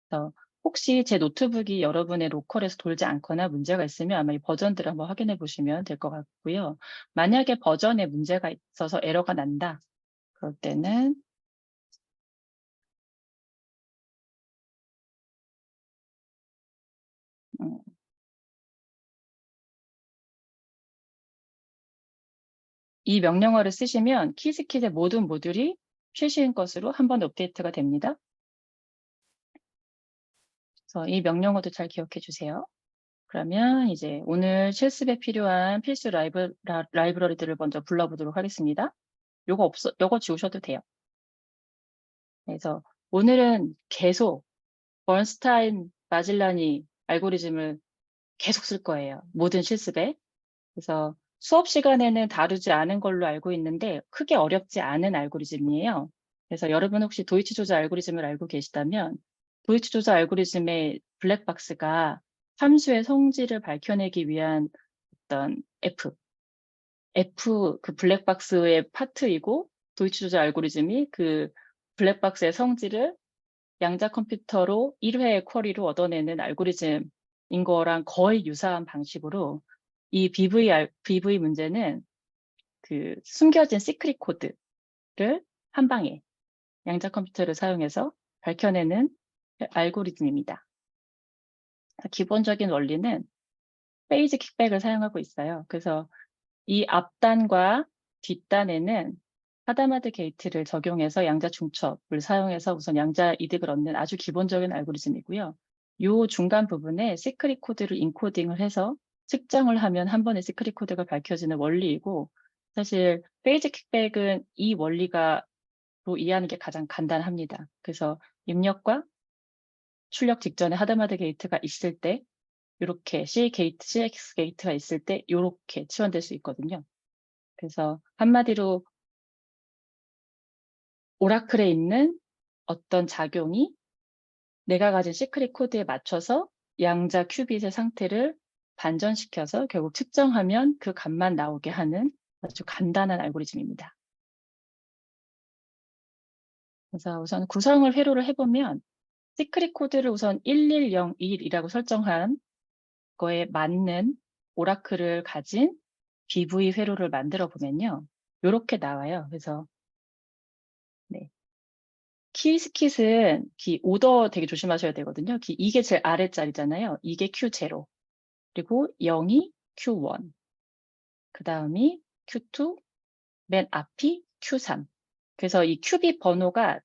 그래서 혹시 제 노트북이 여러분의 로컬에서 돌지 않거나 문제가 있으면 아마 이 버전들을 한번 확인해 보시면 될 것 같고요. 만약에 버전에 문제가 있어서 에러가 난다. 그럴 때는 음, 이 명령어를 쓰시면 키스킷의 모든 모듈이 최신 것으로 한 번 업데이트가 됩니다. 그래서 이 명령어도 잘 기억해 주세요. 그러면 이제 오늘 실습에 필요한 필수 라이브러리들을 먼저 불러보도록 하겠습니다. 요거 지우셔도 돼요. 그래서 오늘은 계속 번스타인 마질라니 알고리즘을 계속 쓸 거예요. 모든 실습에. 그래서 수업 시간에는 다루지 않은 걸로 알고 있는데 크게 어렵지 않은 알고리즘이에요. 그래서 여러분 혹시 도이치 조자 알고리즘을 알고 계시다면 도이치 조자 알고리즘의 블랙박스가 함수의 성질을 밝혀내기 위한 어떤 F 그 블랙박스의 파트이고 도이치 조자 알고리즘이 그 블랙박스의 성질을 양자 컴퓨터로 1회 쿼리로 얻어내는 알고리즘인 거랑 거의 유사한 방식으로 이 BV 문제는 그 숨겨진 시크릿 코드를 한 방에 양자 컴퓨터를 사용해서 밝혀내는 알고리즘입니다. 기본적인 원리는 페이지 킥백을 사용하고 있어요. 그래서 이 앞단과 뒷단에는 하다마드 게이트를 적용해서 양자 중첩을 사용해서 우선 양자 이득을 얻는 아주 기본적인 알고리즘이고요. 요 중간 부분에 시크릿 코드를 인코딩을 해서 측정을 하면 한 번에 시크릿 코드가 밝혀지는 원리이고, 사실 페이지 킥백은 이 원리가 로 이해하는 게 가장 간단합니다. 그래서 입력과 출력 직전에 하다마드 게이트가 있을 때 요렇게 C 게이트, CX 게이트가 있을 때 요렇게 치환될 수 있거든요. 그래서 한마디로 오라클에 있는 어떤 작용이 내가 가진 시크릿 코드에 맞춰서 양자 큐빗의 상태를 반전시켜서 결국 측정하면 그 값만 나오게 하는 아주 간단한 알고리즘입니다. 그래서 우선 구성을 회로를 해보면 시크릿 코드를 우선 1101이라고 설정한 거에 맞는 오라클을 가진 BV 회로를 만들어 보면요. 요렇게 나와요. 그래서 네. 키스킷은 오더 되게 조심하셔야 되거든요. 이게 제일 아랫자리잖아요. 이게 Q0. 그리고 0이 Q1. 그 다음이 Q2. 맨 앞이 Q3. 그래서 이 큐빗 번호가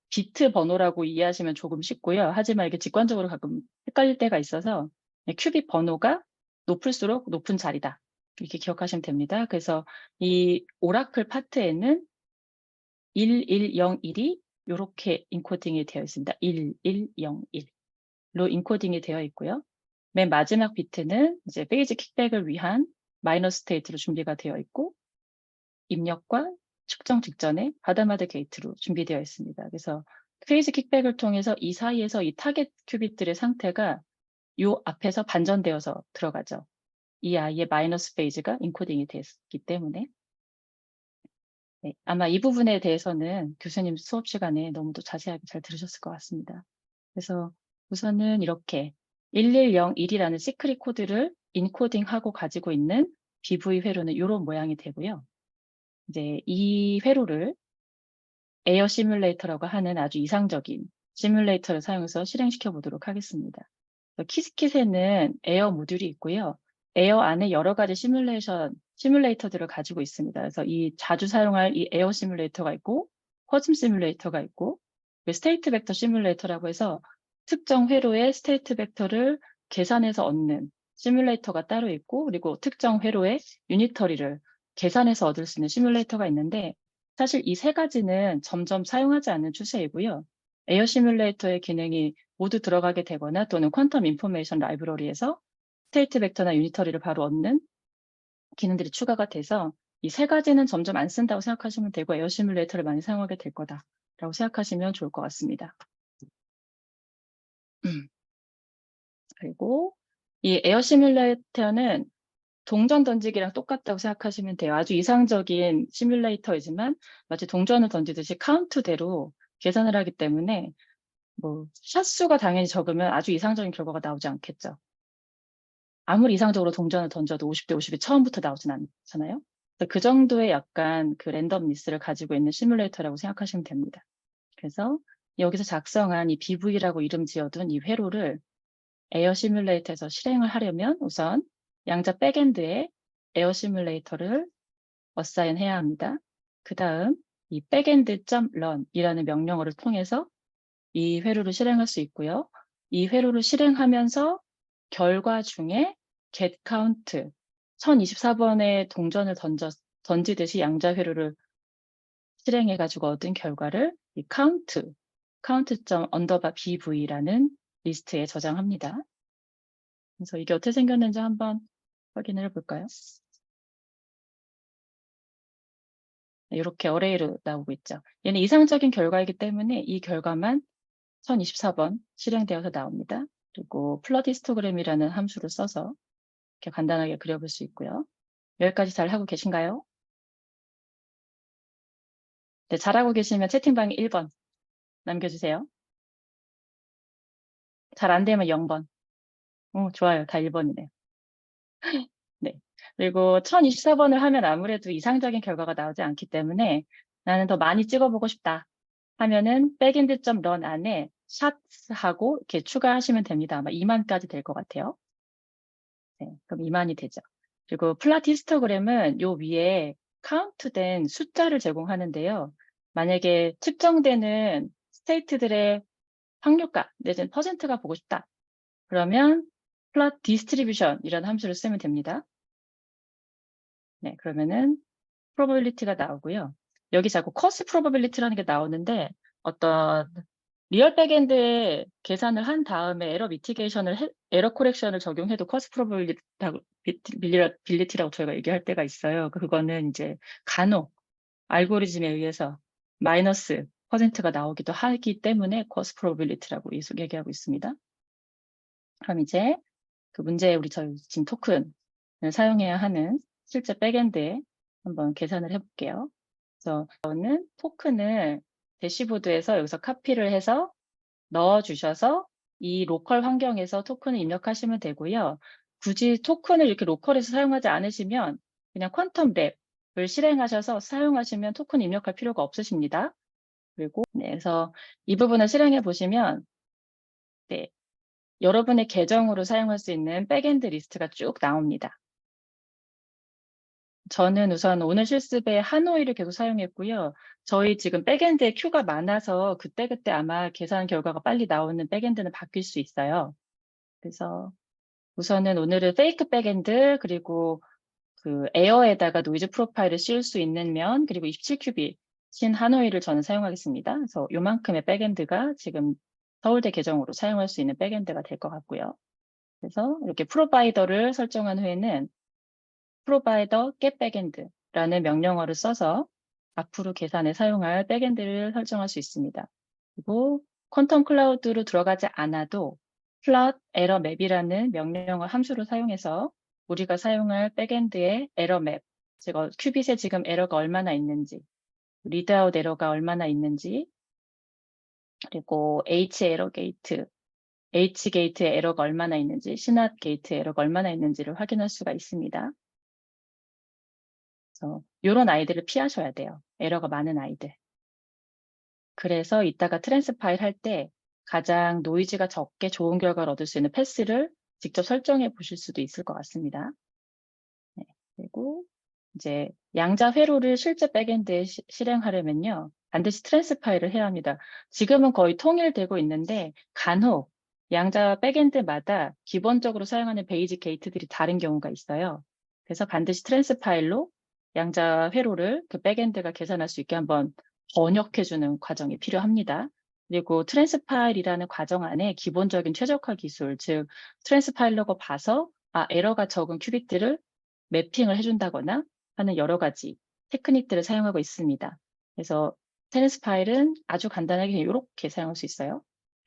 비트 번호라고 이해하시면 조금 쉽고요. 하지만 이게 직관적으로 가끔 헷갈릴 때가 있어서 큐빗 번호가 높을수록 높은 자리다. 이렇게 기억하시면 됩니다. 그래서 이 오라클 파트에는 1101이 이렇게 인코딩이 되어 있습니다. 1101로 인코딩이 되어 있고요. 맨 마지막 비트는 이제 페이지 킥백을 위한 마이너 스테이트로 준비가 되어 있고, 입력과 측정 직전에 하다마드 게이트로 준비되어 있습니다. 그래서 페이지 킥백을 통해서 이 사이에서 이 타겟 큐빗들의 상태가 요 앞에서 반전되어서 들어가죠. 이 아이의 마이너스 페이지가 인코딩이 됐기 때문에. 네, 아마 이 부분에 대해서는 교수님 수업 시간에 너무도 자세하게 잘 들으셨을 것 같습니다. 그래서 우선은 이렇게 1101이라는 시크릿 코드를 인코딩하고 가지고 있는 BV 회로는 이런 모양이 되고요. 이제 이 회로를 에어 시뮬레이터라고 하는 아주 이상적인 시뮬레이터를 사용해서 실행시켜 보도록 하겠습니다. 키스킷에는 에어 모듈이 있고요. 에어 안에 여러 가지 시뮬레이터들을 가지고 있습니다. 그래서 이 자주 사용할 이 에어 시뮬레이터가 있고, 퍼즐 시뮬레이터가 있고, 스테이트 벡터 시뮬레이터라고 해서 특정 회로의 스테이트 벡터를 계산해서 얻는 시뮬레이터가 따로 있고, 그리고 특정 회로의 유니터리를 계산해서 얻을 수 있는 시뮬레이터가 있는데, 사실 이 세 가지는 점점 사용하지 않는 추세이고요. 에어 시뮬레이터의 기능이 모두 들어가게 되거나 또는 퀀텀 인포메이션 라이브러리에서 스테이트 벡터나 유니터리를 바로 얻는 기능들이 추가가 돼서 이 세 가지는 점점 안 쓴다고 생각하시면 되고, 에어 시뮬레이터를 많이 사용하게 될 거다라고 생각하시면 좋을 것 같습니다. 그리고 이 에어 시뮬레이터는 동전 던지기랑 똑같다고 생각하시면 돼요. 아주 이상적인 시뮬레이터이지만 마치 동전을 던지듯이 카운트대로 계산을 하기 때문에 뭐 샷수가 당연히 적으면 아주 이상적인 결과가 나오지 않겠죠. 아무리 이상적으로 동전을 던져도 50대 50이 처음부터 나오진 않잖아요. 그 정도의 약간 그 랜덤니스를 가지고 있는 시뮬레이터라고 생각하시면 됩니다. 그래서 여기서 작성한 이 BV라고 이름 지어둔 이 회로를 에어 시뮬레이터에서 실행을 하려면 우선 양자 백엔드에 에어 시뮬레이터를 어사인 해야 합니다. 그 다음 이 backend.run이라는 명령어를 통해서 이 회로를 실행할 수 있고요. 이 회로를 실행하면서 결과 중에 get count 1024번의 동전을 던지듯이 양자 회로를 실행해가지고 얻은 결과를 이 count.bv라는 리스트에 저장합니다. 그래서 이게 어떻게 생겼는지 한번 확인을 해볼까요? 이렇게 어레이로 나오고 있죠. 얘는 이상적인 결과이기 때문에 이 결과만 1024번 실행되어서 나옵니다. 그리고 플롯 히스토그램이라는 함수를 써서 이렇게 간단하게 그려볼 수 있고요. 여기까지 잘 하고 계신가요? 네, 잘하고 계시면 채팅방에 1번 남겨주세요. 잘 안 되면 0번. 좋아요. 다 1번이네요. 네. 그리고 1024번을 하면 아무래도 이상적인 결과가 나오지 않기 때문에 나는 더 많이 찍어보고 싶다 하면은 backend.run 안에 샷하고 이렇게 추가하시면 됩니다. 아마 2만까지 될 것 같아요. 네, 그럼 2만이 되죠. 그리고 플롯 히스토그램은 요 위에 카운트된 숫자를 제공하는데요. 만약에 측정되는 스테이트들의 확률가 내지는 퍼센트가 보고 싶다. 그러면 플롯 디스트리뷰션 이라는 함수를 쓰면 됩니다. 네, 그러면은 probability가 나오고요. 여기 자꾸 cost probability라는 게 나오는데 어떤 리얼 백엔드에 계산을 한 다음에 에러 미티게이션을 에러 코렉션을 적용해도 cost probability라고 저희가 얘기할 때가 있어요. 그거는 이제 간혹 알고리즘에 의해서 마이너스 퍼센트가 나오기도 하기 때문에 cost probability라고 얘기하고 있습니다. 그럼 이제 그 문제에 저희 지금 토큰을 사용해야 하는 실제 백엔드에 한번 계산을 해볼게요. 그래서 저는 토큰을 대시보드에서 여기서 카피를 해서 넣어주셔서 이 로컬 환경에서 토큰을 입력하시면 되고요. 굳이 토큰을 이렇게 로컬에서 사용하지 않으시면 그냥 퀀텀 랩을 실행하셔서 사용하시면 토큰 입력할 필요가 없으십니다. 그리고 네, 그래서 이 부분을 실행해 보시면 네, 여러분의 계정으로 사용할 수 있는 백엔드 리스트가 쭉 나옵니다. 저는 우선 오늘 실습에 하노이를 계속 사용했고요. 저희 지금 백엔드에 큐가 많아서 그때그때 아마 계산 결과가 빨리 나오는 백엔드는 바뀔 수 있어요. 그래서 우선은 오늘은 페이크 백엔드 그리고 그 에어에다가 노이즈 프로파일을 씌울 수 있는 면 그리고 27큐빗 신 하노이를 저는 사용하겠습니다. 그래서 요만큼의 백엔드가 지금 서울대 계정으로 사용할 수 있는 백엔드가 될 것 같고요. 그래서 이렇게 프로바이더를 설정한 후에는 프로바이더 get backend라는 명령어를 써서 앞으로 계산에 사용할 백엔드를 설정할 수 있습니다. 그리고 퀀텀 클라우드로 들어가지 않아도 plot error map이라는 명령어 함수를 사용해서 우리가 사용할 백엔드의 에러 맵, 즉 큐빗에 지금 에러가 얼마나 있는지, 리드아웃 에러가 얼마나 있는지, 그리고 H 에러 게이트, H 게이트의 에러가 얼마나 있는지, CNOT 게이트 에러가 얼마나 있는지를 확인할 수가 있습니다. 그래서 이런 아이들을 피하셔야 돼요. 에러가 많은 아이들. 그래서 이따가 트랜스파일 할 때 가장 노이즈가 적게 좋은 결과를 얻을 수 있는 패스를 직접 설정해 보실 수도 있을 것 같습니다. 네, 그리고 이제 양자 회로를 실제 백엔드에 실행하려면요. 반드시 트랜스파일을 해야 합니다. 지금은 거의 통일되고 있는데 간혹 양자 백엔드마다 기본적으로 사용하는 베이직 게이트들이 다른 경우가 있어요. 그래서 반드시 트랜스파일로 양자 회로를 그 백엔드가 계산할 수 있게 한번 번역해주는 과정이 필요합니다. 그리고 트랜스파일이라는 과정 안에 기본적인 최적화 기술, 즉 트랜스파일러가 봐서 에러가 적은 큐빅들을 매핑을 해준다거나 하는 여러 가지 테크닉들을 사용하고 있습니다. 그래서 트랜스파일은 아주 간단하게 이렇게 사용할 수 있어요.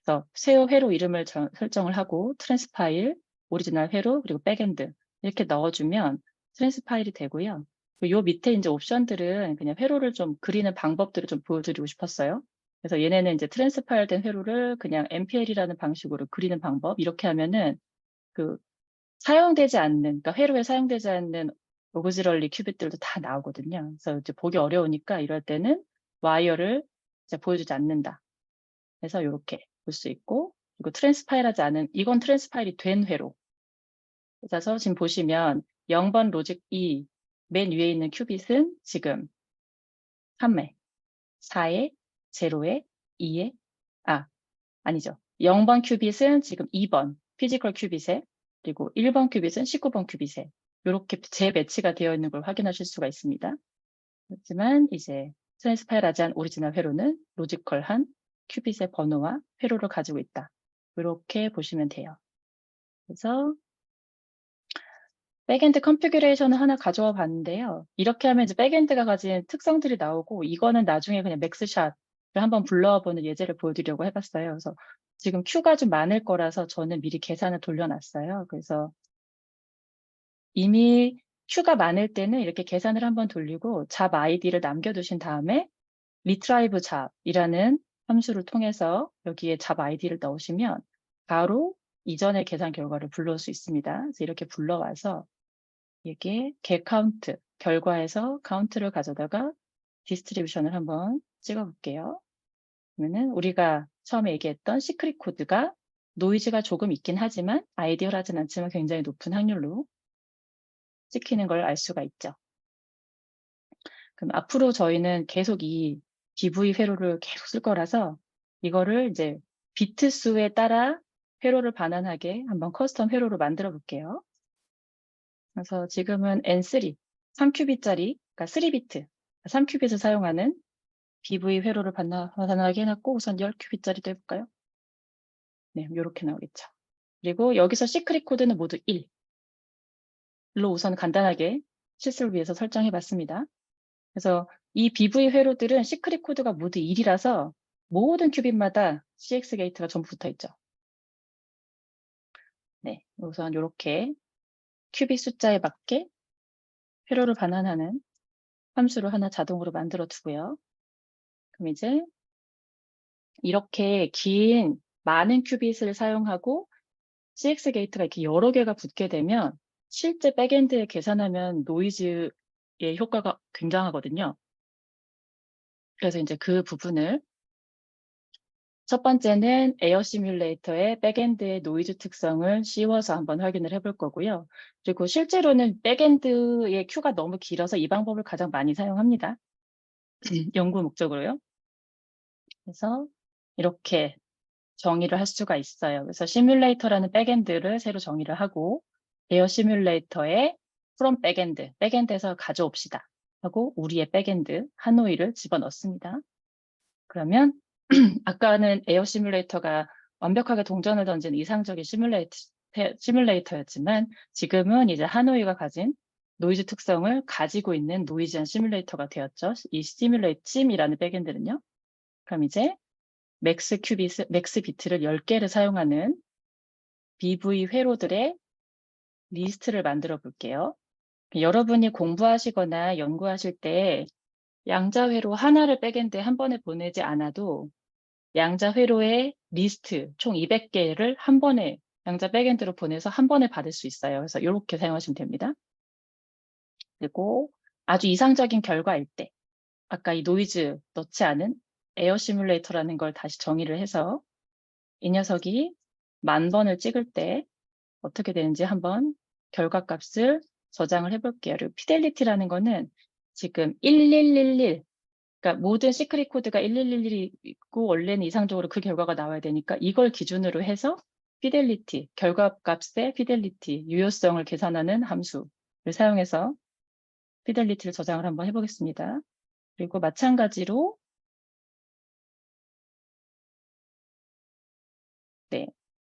그래서 세요 회로 이름을 설정을 하고 트랜스파일, 오리지널 회로, 그리고 백엔드 이렇게 넣어주면 트랜스파일이 되고요. 요 밑에 이제 옵션들은 그냥 회로를 좀 그리는 방법들을 좀 보여드리고 싶었어요. 그래서 얘네는 이제 트랜스파일 된 회로를 그냥 MPL이라는 방식으로 그리는 방법 이렇게 하면은 그 사용되지 않는, 그러니까 회로에 사용되지 않는 오그지럴리 큐빗들도 다 나오거든요. 그래서 이제 보기 어려우니까 이럴 때는 와이어를 이제 보여주지 않는다. 그래서 이렇게 볼 수 있고, 그리고 트랜스파일하지 않은, 이건 트랜스파일이 된 회로. 그래서 지금 보시면 0번 로직 2, 맨 위에 있는 큐빗은 지금 3회, 4회, 0회, 2회, 아니죠. 0번 큐빗은 지금 2번 피지컬 큐빗에, 그리고 1번 큐빗은 19번 큐빗에 이렇게 재배치가 되어 있는 걸 확인하실 수가 있습니다. 하지만 이제 트랜스파일하지 않은 오리지널 회로는 로지컬한 큐빗의 번호와 회로를 가지고 있다. 이렇게 보시면 돼요. 그래서 백엔드 컨피규레이션을 하나 가져와 봤는데요. 이렇게 하면 이제 백엔드가 가진 특성들이 나오고 이거는 나중에 그냥 맥스샷을 한번 불러보는 예제를 보여드리려고 해봤어요. 그래서 지금 큐가 좀 많을 거라서 저는 미리 계산을 돌려놨어요. 그래서 이미 큐가 많을 때는 이렇게 계산을 한번 돌리고 잡 아이디를 남겨두신 다음에 retrieve 잡이라는 함수를 통해서 여기에 잡 아이디를 넣으시면 바로 이전의 계산 결과를 불러올 수 있습니다. 그래서 이렇게 불러와서 이게 get count, 결과에서 카운트를 가져다가 디스트리뷰션을 한번 찍어 볼게요. 그러면은 우리가 처음에 얘기했던 시크릿 코드가 노이즈가 조금 있긴 하지만 아이디얼하진 않지만 굉장히 높은 확률로 찍히는 걸 알 수가 있죠. 그럼 앞으로 저희는 계속 이 BV 회로를 계속 쓸 거라서 이거를 이제 비트 수에 따라 회로를 반환하게 한번 커스텀 회로로 만들어 볼게요. 그래서 지금은 N3, 3큐빗짜리, 그러니까 3비트, 3큐빗을 사용하는 BV 회로를 반환하게 해놨고 우선 10큐빗짜리도 해볼까요? 네, 이렇게 나오겠죠. 그리고 여기서 시크릿 코드는 모두 1로 우선 간단하게 실습을 위해서 설정해 봤습니다. 그래서 이 BV 회로들은 시크릿 코드가 모두 1이라서 모든 큐빗마다 CX 게이트가 전부 붙어 있죠. 네, 우선 이렇게 큐빗 숫자에 맞게 회로를 반환하는 함수를 하나 자동으로 만들어 두고요. 그럼 이제 이렇게 긴 많은 큐빗을 사용하고 CX 게이트가 이렇게 여러 개가 붙게 되면 실제 백엔드에 계산하면 노이즈의 효과가 굉장하거든요. 그래서 이제 그 부분을 첫 번째는 에어 시뮬레이터의 백엔드의 노이즈 특성을 씌워서 한번 확인을 해볼 거고요. 그리고 실제로는 백엔드의 큐가 너무 길어서 이 방법을 가장 많이 사용합니다. 연구 목적으로요. 그래서 이렇게 정의를 할 수가 있어요. 그래서 시뮬레이터라는 백엔드를 새로 정의를 하고 에어 시뮬레이터의 프롬 백엔드, 백엔드에서 가져옵시다 하고 우리의 백엔드 하노이를 집어넣습니다. 그러면 아까는 에어 시뮬레이터가 완벽하게 동전을 던진 이상적인 시뮬레이터였지만 지금은 이제 하노이가 가진 노이즈 특성을 가지고 있는 노이즈한 시뮬레이터가 되었죠. 이 심이라는 백엔드는요. 그럼 이제 맥스 비트를 10개를 사용하는 BV 회로들의 리스트를 만들어 볼게요. 여러분이 공부하시거나 연구하실 때 양자 회로 하나를 백엔드에 한 번에 보내지 않아도 양자 회로의 리스트 총 200개를 한 번에 양자 백엔드로 보내서 한 번에 받을 수 있어요. 그래서 이렇게 사용하시면 됩니다. 그리고 아주 이상적인 결과일 때 아까 이 노이즈 넣지 않은 에어 시뮬레이터라는 걸 다시 정의를 해서 이 녀석이 10,000번을 찍을 때 어떻게 되는지 한번 결과값을 저장을 해볼게요. 그리고 피델리티라는 거는 지금 1111, 그러니까 모든 시크릿 코드가 1111이 있고 원래는 이상적으로 그 결과가 나와야 되니까 이걸 기준으로 해서 피델리티, 결과값의 피델리티, 유효성을 계산하는 함수를 사용해서 피델리티를 저장을 한번 해보겠습니다. 그리고 마찬가지로 네,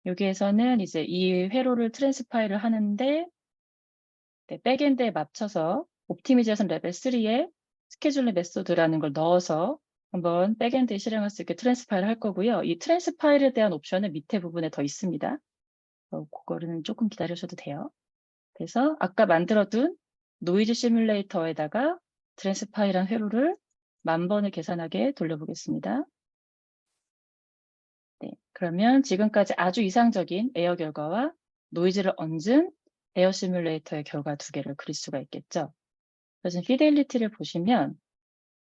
여기에서는 이제 이 회로를 트랜스파일을 하는데 네, 백엔드에 맞춰서 옵티미제이션 레벨 3에 스케줄러 메소드라는 걸 넣어서 한번 백엔드에 실행할 수 있게 트랜스파일을 할 거고요. 이 트랜스파일에 대한 옵션은 밑에 부분에 더 있습니다. 그거는 조금 기다리셔도 돼요. 그래서 아까 만들어둔 노이즈 시뮬레이터에다가 트랜스파일한 회로를 10,000번을 계산하게 돌려보겠습니다. 네, 그러면 지금까지 아주 이상적인 에어 결과와 노이즈를 얹은 에어 시뮬레이터의 결과 두 개를 그릴 수가 있겠죠. 그래서 피델리티를 보시면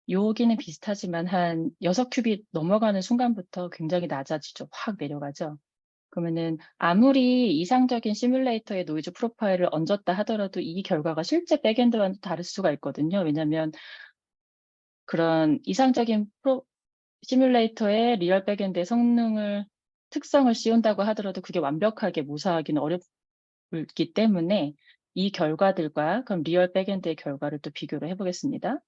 여기는 비슷하지만 한 6큐빗 넘어가는 순간부터 굉장히 낮아지죠. 확 내려가죠. 그러면은 아무리 이상적인 시뮬레이터의 노이즈 프로파일을 얹었다 하더라도 이 결과가 실제 백엔드와는 다를 수가 있거든요. 왜냐하면 그런 이상적인 시뮬레이터의 리얼 백엔드의 특성을 씌운다고 하더라도 그게 완벽하게 모사하기는 어렵기 때문에 이 결과들과 그럼 리얼 백엔드의 결과를 또 비교를 해보겠습니다.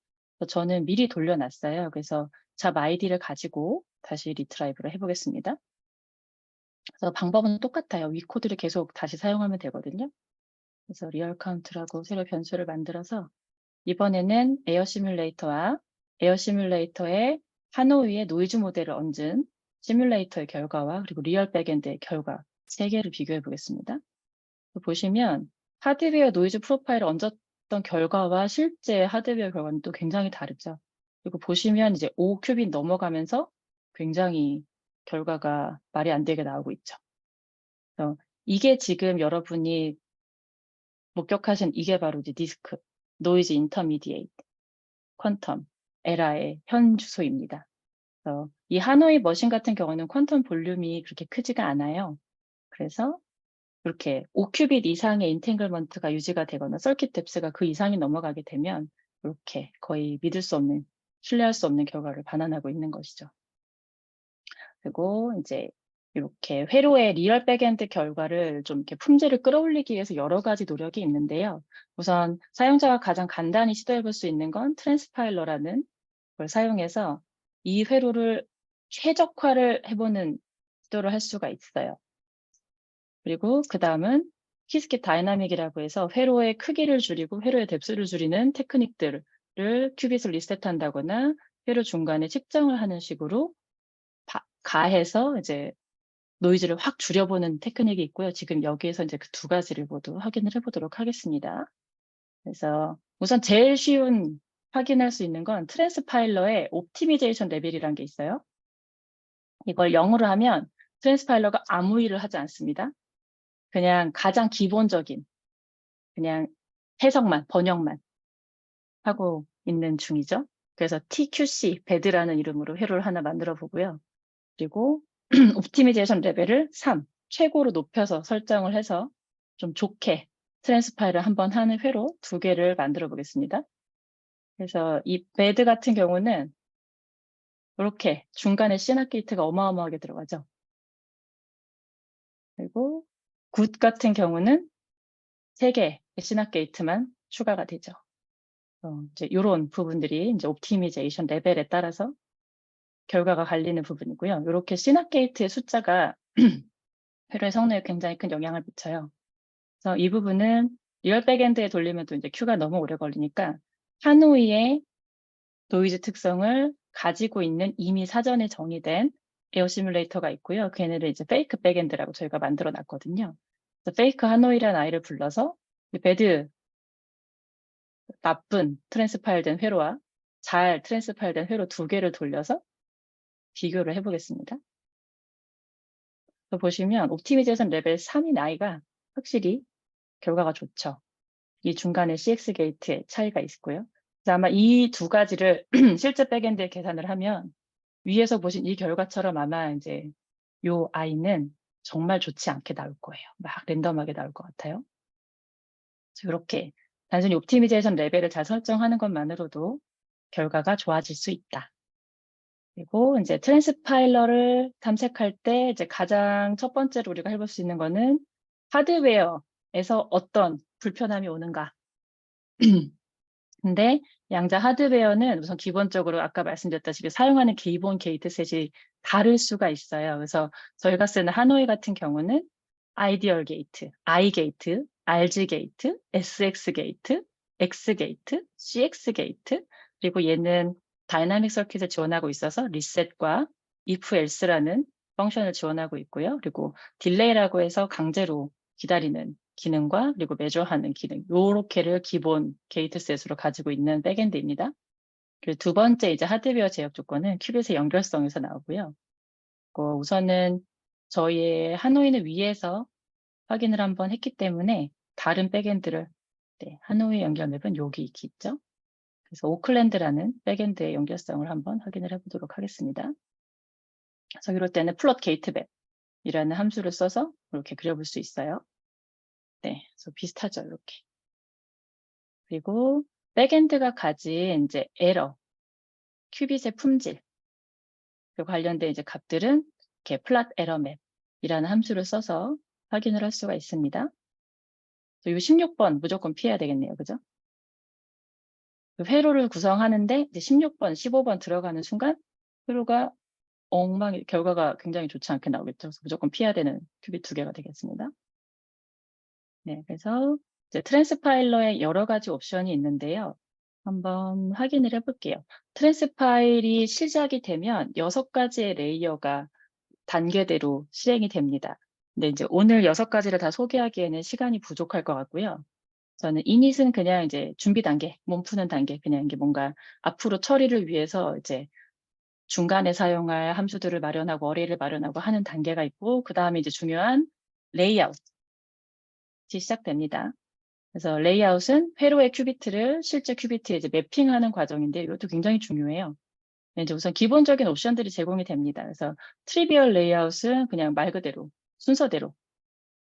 저는 미리 돌려놨어요. 그래서 잡 아이디를 가지고 다시 리트라이브를 해보겠습니다. 그래서 방법은 똑같아요. 위 코드를 계속 다시 사용하면 되거든요. 그래서 리얼 카운트라고 새로 변수를 만들어서 이번에는 에어 시뮬레이터와 에어 시뮬레이터의 하노이의 노이즈 모델을 얹은 시뮬레이터의 결과와 그리고 리얼 백엔드의 결과 3개를 비교해 보겠습니다. 보시면 하드웨어 노이즈 프로파일을 얹었던 결과와 실제 하드웨어 결과는 또 굉장히 다르죠. 그리고 보시면 이제 5큐빗 넘어가면서 굉장히 결과가 말이 안 되게 나오고 있죠. 그래서 이게 지금 여러분이 목격하신 이게 바로 이제 디스크, 노이즈 인터미디에이트, 퀀텀, 에라의 현 주소입니다. 그래서 이 하노이 머신 같은 경우는 퀀텀 볼륨이 그렇게 크지가 않아요. 그래서 그렇게 5큐빗 이상의 인탱글먼트가 유지가 되거나 서킷 뎁스가 그 이상이 넘어가게 되면 이렇게 거의 믿을 수 없는, 신뢰할 수 없는 결과를 반환하고 있는 것이죠. 그리고 이제 이렇게 회로의 리얼 백엔드 결과를 좀 이렇게 품질을 끌어올리기 위해서 여러 가지 노력이 있는데요. 우선 사용자가 가장 간단히 시도해 볼 수 있는 건 트랜스파일러라는 걸 사용해서 이 회로를 최적화를 해보는 시도를 할 수가 있어요. 그리고 그 다음은 키스킷 다이나믹이라고 해서 회로의 크기를 줄이고 회로의 뎁스를 줄이는 테크닉들을 큐빗을 리셋한다거나 회로 중간에 측정을 하는 식으로 가해서 이제 노이즈를 확 줄여보는 테크닉이 있고요. 지금 여기에서 이제 그 두 가지를 모두 확인을 해보도록 하겠습니다. 그래서 우선 제일 쉬운 확인할 수 있는 건 트랜스파일러의 옵티미제이션 레벨이라는 게 있어요. 이걸 0으로 하면 트랜스파일러가 아무 일을 하지 않습니다. 그냥 가장 기본적인 그냥 해석만, 번역만 하고 있는 중이죠. 그래서 TQC, 배드라는 이름으로 회로를 하나 만들어 보고요. 그리고 옵티미제이션 레벨을 3, 최고로 높여서 설정을 해서 좀 좋게 트랜스파일을 한번 하는 회로 2개를 만들어 보겠습니다. 그래서 이 배드 같은 경우는 이렇게 중간에 시납 게이트가 어마어마하게 들어가죠. 그리고 굿 같은 경우는 3개의 시납 게이트만 추가가 되죠. 이제 이런 부분들이 이제 옵티미제이션 레벨에 따라서 결과가 갈리는 부분이고요. 이렇게 시납 게이트의 숫자가 회로의 성능에 굉장히 큰 영향을 미쳐요. 그래서 이 부분은 리얼 백엔드에 돌리면 또 이제 큐가 너무 오래 걸리니까 하노이의 노이즈 특성을 가지고 있는 이미 사전에 정의된 에어 시뮬레이터가 있고요. 걔네를 이제 페이크 백엔드라고 저희가 만들어 놨거든요. 그래서 페이크 하노이라는 아이를 불러서 배드 나쁜 트랜스파일된 회로와 잘 트랜스파일된 회로 2개를 돌려서 비교를 해보겠습니다. 보시면 옵티미제이션 레벨 3인 아이가 확실히 결과가 좋죠. 이 중간에 CX 게이트의 차이가 있고요. 그래서 아마 이 2가지를 실제 백엔드에 계산을 하면 위에서 보신 이 결과처럼 아마 이제 요 아이는 정말 좋지 않게 나올 거예요. 막 랜덤하게 나올 것 같아요. 이렇게 단순히 옵티미제이션 레벨을 잘 설정하는 것만으로도 결과가 좋아질 수 있다. 그리고 이제 트랜스파일러를 탐색할 때 이제 가장 첫 번째로 우리가 해볼 수 있는 거는 하드웨어에서 어떤 불편함이 오는가. 근데 양자 하드웨어는 우선 기본적으로 아까 말씀드렸다시피 사용하는 기본 게이트셋이 다를 수가 있어요. 그래서 저희가 쓰는 하노이 같은 경우는 아이디얼 게이트, I 게이트, RG 게이트, SX 게이트, X 게이트, CX 게이트, 그리고 얘는 다이나믹 서킷을 지원하고 있어서 리셋과 if else라는 펑션을 지원하고 있고요. 그리고 딜레이라고 해서 강제로 기다리는 기능과 그리고 매저하는 기능, 요렇게를 기본 게이트셋으로 가지고 있는 백엔드입니다. 그리고 두 번째 이제 하드웨어 제약 조건은 큐빗의 연결성에서 나오고요. 우선은 저희의 하노이는 위에서 확인을 한번 했기 때문에 다른 백엔드를 하노이 연결 맵은 여기 있죠. 그래서 오클랜드라는 백엔드의 연결성을 한번 확인을 해보도록 하겠습니다. 그래서 이럴 때는 플롯 게이트 맵이라는 함수를 써서 이렇게 그려볼 수 있어요. 네, 그래서 비슷하죠, 이렇게. 그리고 백엔드가 가진 이제 에러, 큐빗의 품질, 그리고 관련된 이제 값들은 이렇게 플랫 에러 맵이라는 함수를 써서 확인을 할 수가 있습니다. 이 16번 무조건 피해야 되겠네요, 그죠? 그 회로를 구성하는데 이제 16번, 15번 들어가는 순간 회로가 결과가 굉장히 좋지 않게 나오겠죠. 그래서 무조건 피해야 되는 큐빗 2개가 되겠습니다. 네, 그래서 이제 트랜스파일러에 여러 가지 옵션이 있는데요. 한번 확인을 해볼게요. 트랜스파일이 시작이 되면 6가지의 레이어가 단계대로 실행이 됩니다. 근데 이제 오늘 6가지를 다 소개하기에는 시간이 부족할 것 같고요. 저는 이닛은 그냥 이제 준비 단계, 몸 푸는 단계, 그냥 이게 뭔가 앞으로 처리를 위해서 이제 중간에 사용할 함수들을 마련하고 어레이를 마련하고 하는 단계가 있고, 그 다음에 이제 중요한 레이아웃이 시작됩니다. 그래서 레이아웃은 회로의 큐비트를 실제 큐비트에 이제 매핑하는 과정인데 이것도 굉장히 중요해요. 이제 우선 기본적인 옵션들이 제공이 됩니다. 그래서 트리비얼 레이아웃은 그냥 말 그대로 순서대로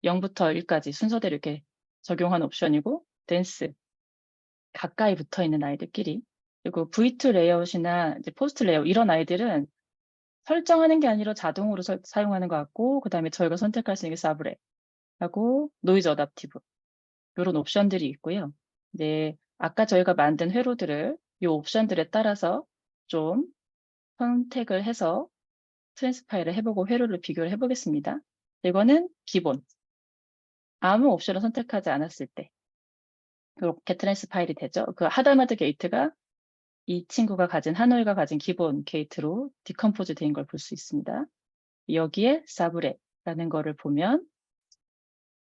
0부터 1까지 순서대로 이렇게 적용한 옵션이고, 댄스 가까이 붙어 있는 아이들끼리, 그리고 V2 레이아웃이나 이제 포스트 레이아웃 이런 아이들은 설정하는 게 아니라 자동으로 사용하는 것 같고, 그 다음에 저희가 선택할 수 있는 게 사브레 하고 노이즈 어답티브 이런 옵션들이 있고요. 이제 아까 저희가 만든 회로들을 이 옵션들에 따라서 좀 선택을 해서 트랜스파일을 해보고 회로를 비교를 해보겠습니다. 이거는 기본. 아무 옵션을 선택하지 않았을 때 이렇게 트랜스파일이 되죠. 그 하다마드 게이트가 이 친구가 가진 하노이가 가진 기본 게이트로 디컴포즈 된 걸 볼 수 있습니다. 여기에 사브레라는 거를 보면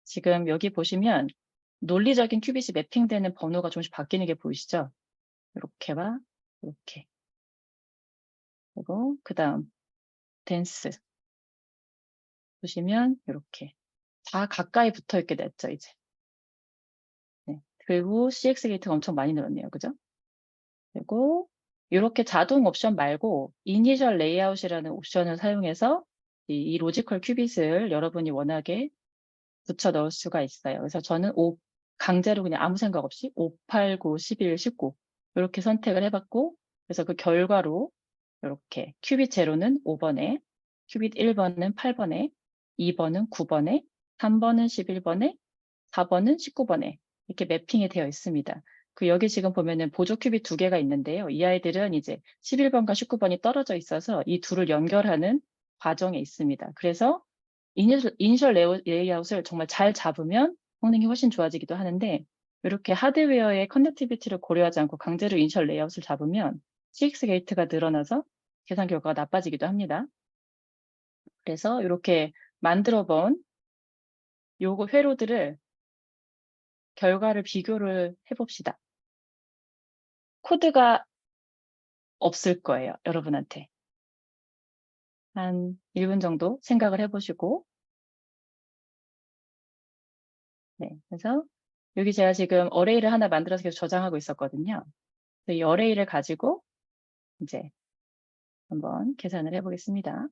지금 여기 보시면 논리적인 큐빗이 매핑되는 번호가 조금씩 바뀌는 게 보이시죠? 이렇게와 이렇게. 그리고 그 다음 댄스 보시면 이렇게 다 가까이 붙어 있게 됐죠, 이제. 네. 그리고 CX 게이트가 엄청 많이 늘었네요. 그죠? 그리고 이렇게 자동 옵션 말고 이니셜 레이아웃이라는 옵션을 사용해서 이 로지컬 큐빗을 여러분이 원하게 붙여 넣을 수가 있어요. 그래서 저는 강제로 그냥 아무 생각 없이 5, 8, 9, 11, 19 이렇게 선택을 해봤고, 그래서 그 결과로 이렇게 큐빗 제로는 5번에, 큐빗 1번은 8번에, 2번은 9번에, 3번은 11번에, 4번은 19번에 이렇게 매핑이 되어 있습니다. 그 여기 지금 보면은 보조 큐빗 2개가 있는데요. 이 아이들은 이제 11번과 19번이 떨어져 있어서 이 둘을 연결하는 과정에 있습니다. 그래서 이니셜 레이아웃을 정말 잘 잡으면 성능이 훨씬 좋아지기도 하는데, 이렇게 하드웨어의 커넥티비티를 고려하지 않고 강제로 이니셜 레이아웃을 잡으면 CX 게이트가 늘어나서 계산 결과가 나빠지기도 합니다. 그래서 이렇게 만들어 본 요거 회로들을 결과를 비교를 해봅시다. 코드가 없을 거예요, 여러분한테. 한 1분 정도 생각을 해보시고, 네, 그래서 여기 제가 지금 어레이를 하나 만들어서 계속 저장하고 있었거든요. 이 어레이를 가지고 이제 한번 계산을 해보겠습니다.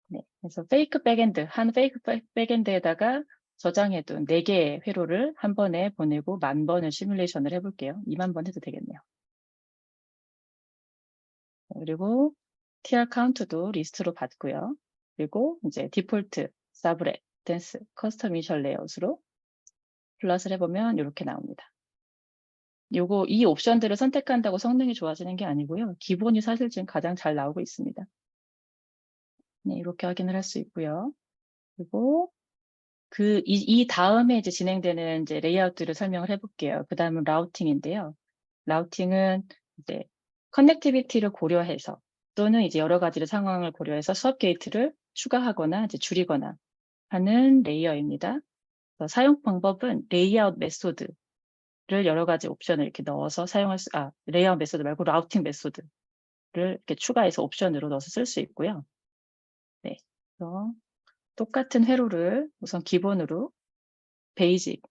네, 그래서 페이크 백엔드, 한 페이크 백엔드에다가 저장해둔 4개의 회로를 한 번에 보내고 10,000번을 시뮬레이션을 해볼게요. 20,000번 해도 되겠네요. 그리고 TR 카운트도 리스트로 받고요. 그리고 이제 디폴트, 사브렛, 댄스, 커스텀 이니셜 레이아웃으로 플러스를 해보면 이렇게 나옵니다. 이 옵션들을 선택한다고 성능이 좋아지는 게 아니고요. 기본이 사실 지금 가장 잘 나오고 있습니다. 네, 이렇게 확인을 할 수 있고요. 그리고 이 다음에 이제 진행되는 이제 레이아웃들을 설명을 해볼게요. 그 다음은 라우팅인데요. 라우팅은 이제 커넥티비티를 고려해서 또는 이제 여러 가지 상황을 고려해서 수업 게이트를 추가하거나 이제 줄이거나 하는 레이어입니다. 사용 방법은 레이아웃 메소드를 여러 가지 옵션을 이렇게 넣어서 레이아웃 메소드 말고 라우팅 메소드를 이렇게 추가해서 옵션으로 넣어서 쓸 수 있고요. 네. 그래서 똑같은 회로를 우선 기본으로 베이직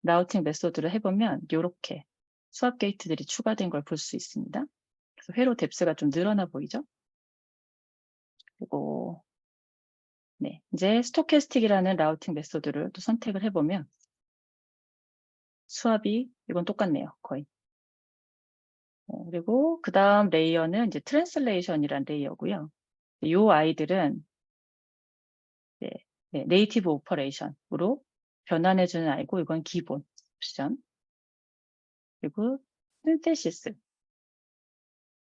라우팅 메소드를 해보면 이렇게 수압 게이트들이 추가된 걸 볼 수 있습니다. 그래서 회로 뎁스가 좀 늘어나 보이죠? 그리고 네, 이제 스토캐스틱이라는 라우팅 메소드를 또 선택을 해보면 수압이 이건 똑같네요, 거의. 그리고 그 다음 레이어는 이제 트랜슬레이션이란 레이어고요. 이 아이들은 네이티브 오퍼레이션으로 변환해주는 아이고, 이건 기본 옵션. 그리고 신테시스.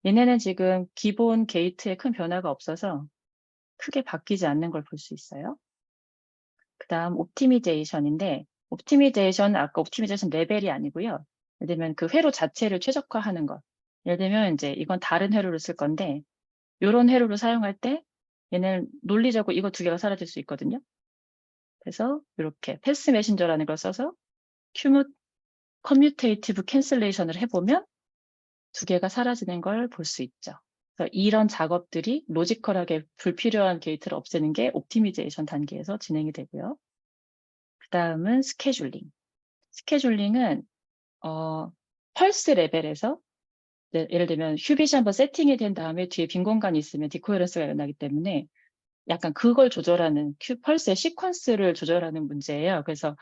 얘네는 지금 기본 게이트에 큰 변화가 없어서 크게 바뀌지 않는 걸 볼 수 있어요. 그 다음 옵티미제이션인데, 옵티미제이션은 아까 옵티미제이션 레벨이 아니고요. 예를 들면 그 회로 자체를 최적화하는 것. 예를 들면 이제 이건 다른 회로를 쓸 건데, 이런 회로를 사용할 때 얘는 논리적으로 이거 2개가 사라질 수 있거든요. 그래서 이렇게 패스 메신저라는 걸 써서 커뮤테이티브 캔슬레이션을 해보면 2개가 사라지는 걸 볼 수 있죠. 그래서 이런 작업들이 로지컬하게 불필요한 게이트를 없애는 게 옵티미제이션 단계에서 진행이 되고요. 그 다음은 스케줄링. 스케줄링은 펄스 레벨에서 예를 들면 휴빗이 한번 세팅이 된 다음에 뒤에 빈 공간이 있으면 디코헤런스가 일어나기 때문에 약간 그걸 조절하는 펄스의 시퀀스를 조절하는 문제예요. 그래서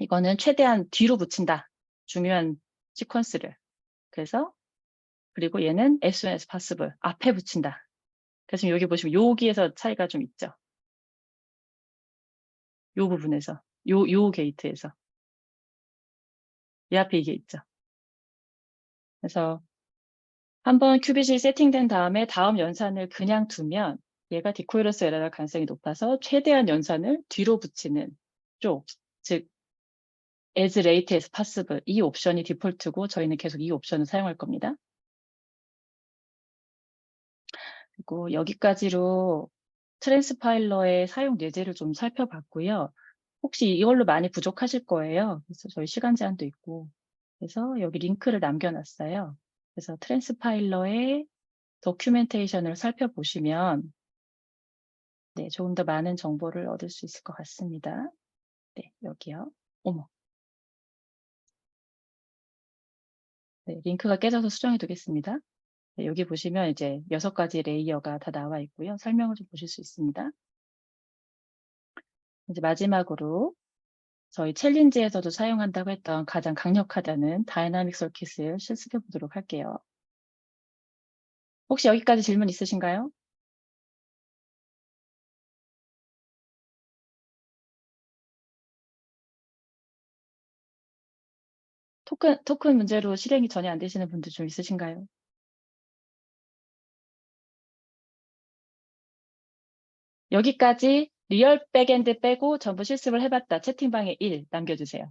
이거는 최대한 뒤로 붙인다. 중요한 시퀀스를. 그래서 그리고 얘는 as soon as possible 앞에 붙인다. 그래서 여기 보시면 여기에서 차이가 좀 있죠. 요 부분에서 요 게이트에서 이 앞에 이게 있죠. 그래서 한번 큐빗이 세팅된 다음에 다음 연산을 그냥 두면 얘가 디코일러스 에러럴 가능성이 높아서 최대한 연산을 뒤로 붙이는 쪽, 즉 as late as possible 이 옵션이 디폴트고 저희는 계속 이 옵션을 사용할 겁니다. 그리고 여기까지로 트랜스파일러의 사용 예제를 좀 살펴봤고요. 혹시 이걸로 많이 부족하실 거예요. 그래서 저희 시간 제한도 있고 그래서 여기 링크를 남겨놨어요. 그래서 트랜스파일러의 도큐멘테이션을 살펴보시면 네, 조금 더 많은 정보를 얻을 수 있을 것 같습니다. 네, 여기요. 어머. 네, 링크가 깨져서 수정해 두겠습니다. 네, 여기 보시면 이제 6가지 레이어가 다 나와 있고요. 설명을 좀 보실 수 있습니다. 이제 마지막으로 저희 챌린지에서도 사용한다고 했던 가장 강력하다는 다이나믹 서킷을 실습해 보도록 할게요. 혹시 여기까지 질문 있으신가요? 토큰 문제로 실행이 전혀 안 되시는 분들 좀 있으신가요? 여기까지 리얼 백엔드 빼고 전부 실습을 해봤다. 채팅방에 1 남겨주세요.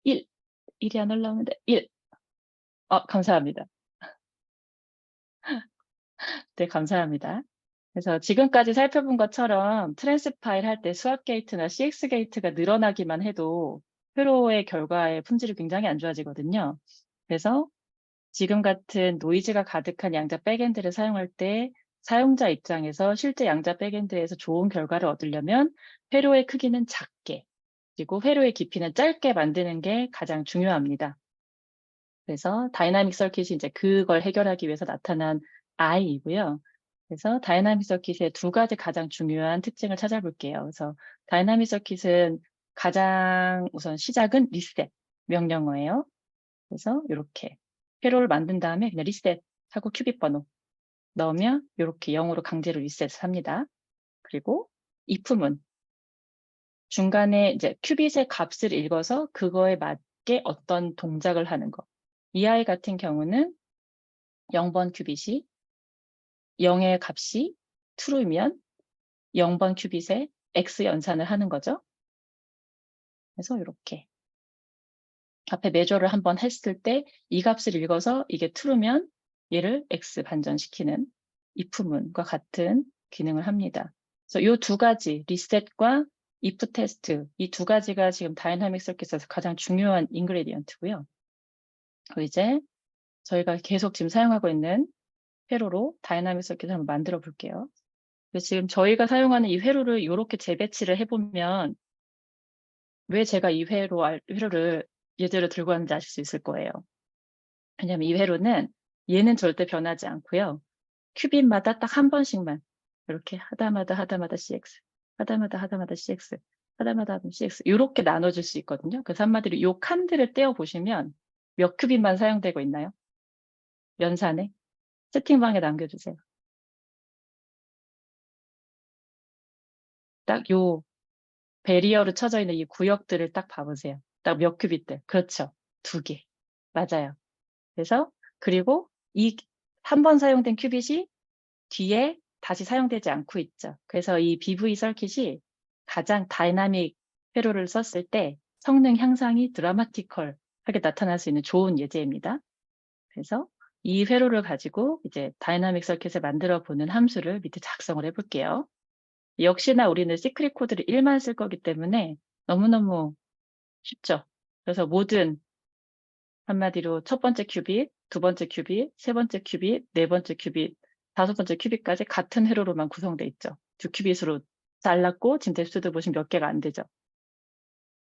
1. 1이 안 올라오는데 1. 감사합니다. 네, 감사합니다. 그래서 지금까지 살펴본 것처럼 트랜스파일 할 때 스왑 게이트나 CX 게이트가 늘어나기만 해도 회로의 결과의 품질이 굉장히 안 좋아지거든요. 그래서 지금 같은 노이즈가 가득한 양자 백엔드를 사용할 때 사용자 입장에서 실제 양자 백엔드에서 좋은 결과를 얻으려면 회로의 크기는 작게 그리고 회로의 깊이는 짧게 만드는 게 가장 중요합니다. 그래서 다이나믹 서킷이 이제 그걸 해결하기 위해서 나타난 I이고요. 그래서 다이나믹 서킷의 2가지 가장 중요한 특징을 찾아볼게요. 그래서 다이나믹 서킷은 가장 우선 시작은 리셋 명령어예요. 그래서 이렇게 회로를 만든 다음에 그냥 리셋 하고 큐빅 번호 넣으면 이렇게 0으로 강제로 리셋을 합니다. 그리고 if문 중간에 이제 큐빗의 값을 읽어서 그거에 맞게 어떤 동작을 하는 거. 이 아이 같은 경우는 0번 큐빗이 0의 값이 true면 0번 큐빗에 x 연산을 하는 거죠. 그래서 이렇게 앞에 measure를 한번 했을 때 이 값을 읽어서 이게 true면 얘를 x 반전시키는 if문과 같은 기능을 합니다. 그래서 이 2가지 리셋과 if 테스트 이 2가지가 지금 다이나믹 서킷에서 가장 중요한 인그레디언트고요. 그리고 이제 저희가 계속 지금 사용하고 있는 회로로 다이나믹 서킷을 한번 만들어 볼게요. 지금 저희가 사용하는 이 회로를 이렇게 재배치를 해보면 왜 제가 이 회로를 예제로 들고 왔는지 아실 수 있을 거예요. 왜냐하면 이 회로는 얘는 절대 변하지 않고요. 큐빗마다 딱 한 번씩만 이렇게 하다마다 CX, 하다마다 CX, 하다마다 CX 이렇게 나눠줄 수 있거든요. 그래서 한마디로 이 칸들을 떼어보시면 몇 큐빗만 사용되고 있나요? 연산에? 채팅방에 남겨주세요. 딱 요 베리어로 쳐져 있는 이 구역들을 딱 봐보세요. 딱 몇 큐빗들. 그렇죠. 2개. 맞아요. 그래서 그리고 이 한 번 사용된 큐빗이 뒤에 다시 사용되지 않고 있죠. 그래서 이 BV 서킷이 가장 다이나믹 회로를 썼을 때 성능 향상이 드라마티컬하게 나타날 수 있는 좋은 예제입니다. 그래서 이 회로를 가지고 이제 다이나믹 서킷을 만들어 보는 함수를 밑에 작성을 해볼게요. 역시나 우리는 시크릿 코드를 1만 쓸 거기 때문에 너무너무 쉽죠. 그래서 모든 한마디로 첫 번째 큐빗, 두 번째 큐빗, 세 번째 큐빗, 네 번째 큐빗, 다섯 번째 큐빗까지 같은 회로로만 구성되어 있죠. 두 큐빗으로 잘랐고 지금 뎁스도 보시면 몇 개가 안 되죠.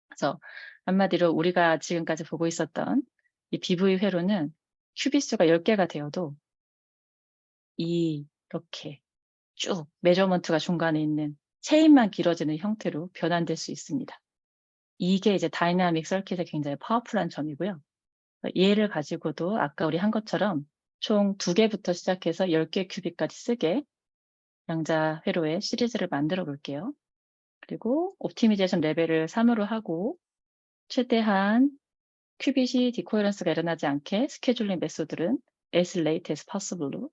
그래서 한마디로 우리가 지금까지 보고 있었던 이 BV 회로는 큐빗 수가 10개가 되어도 이렇게 쭉 메저먼트가 중간에 있는 체인만 길어지는 형태로 변환될 수 있습니다. 이게 이제 다이나믹 서킷의 굉장히 파워풀한 점이고요. 얘를 가지고도 아까 우리 한 것처럼 총 2개부터 시작해서 10개 큐빗까지 쓰게 양자 회로의 시리즈를 만들어 볼게요. 그리고 옵티미제이션 레벨을 3으로 하고 최대한 큐빗이 디코헤런스가 일어나지 않게 스케줄링 메소드는 as late as possible로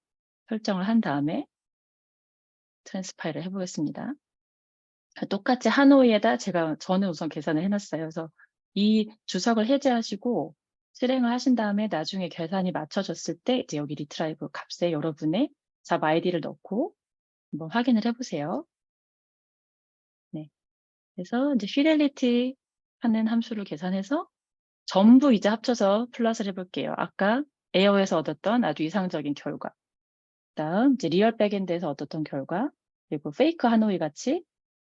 설정을 한 다음에 트랜스파일을 해보겠습니다. 똑같이 하노이에다 저는 우선 계산을 해놨어요. 그래서 이 주석을 해제하시고 실행을 하신 다음에 나중에 계산이 맞춰졌을 때 이제 여기 리트라이브 값에 여러분의 잡 아이디를 넣고 한번 확인을 해보세요. 네. 그래서 이제 fidelity 하는 함수를 계산해서 전부 이제 합쳐서 플러스를 해볼게요. 아까 에어에서 얻었던 아주 이상적인 결과. 다음 이제 리얼 백엔드에서 얻었던 결과. 그리고 페이크 하노이 같이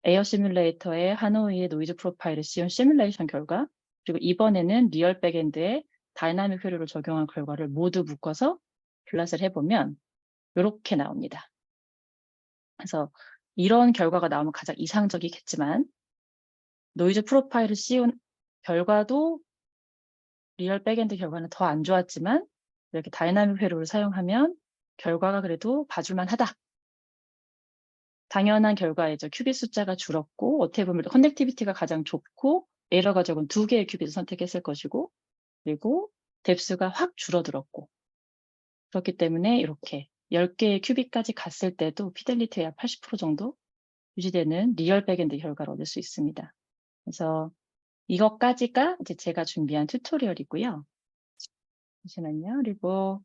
에어 시뮬레이터에 하노이의 노이즈 프로파일을 씌운 시뮬레이션 결과. 그리고 이번에는 리얼 백엔드에 다이나믹 회로를 적용한 결과를 모두 묶어서 플러스를 해보면 이렇게 나옵니다. 그래서 이런 결과가 나오면 가장 이상적이겠지만 노이즈 프로파일을 씌운 결과도 리얼 백엔드 결과는 더 안 좋았지만 이렇게 다이나믹 회로를 사용하면 결과가 그래도 봐줄만 하다. 당연한 결과이죠. 큐빗 숫자가 줄었고 어떻게 보면 커넥티비티가 가장 좁고 에러가 적은 2개의 큐빗을 선택했을 것이고 그리고 뎁스가 확 줄어들었고 그렇기 때문에 이렇게 10개의 큐빗까지 갔을 때도 피델리티가 약 80% 정도 유지되는 리얼 백엔드 결과를 얻을 수 있습니다. 그래서 이것까지가 이제 제가 준비한 튜토리얼이고요. 잠시만요. 그리고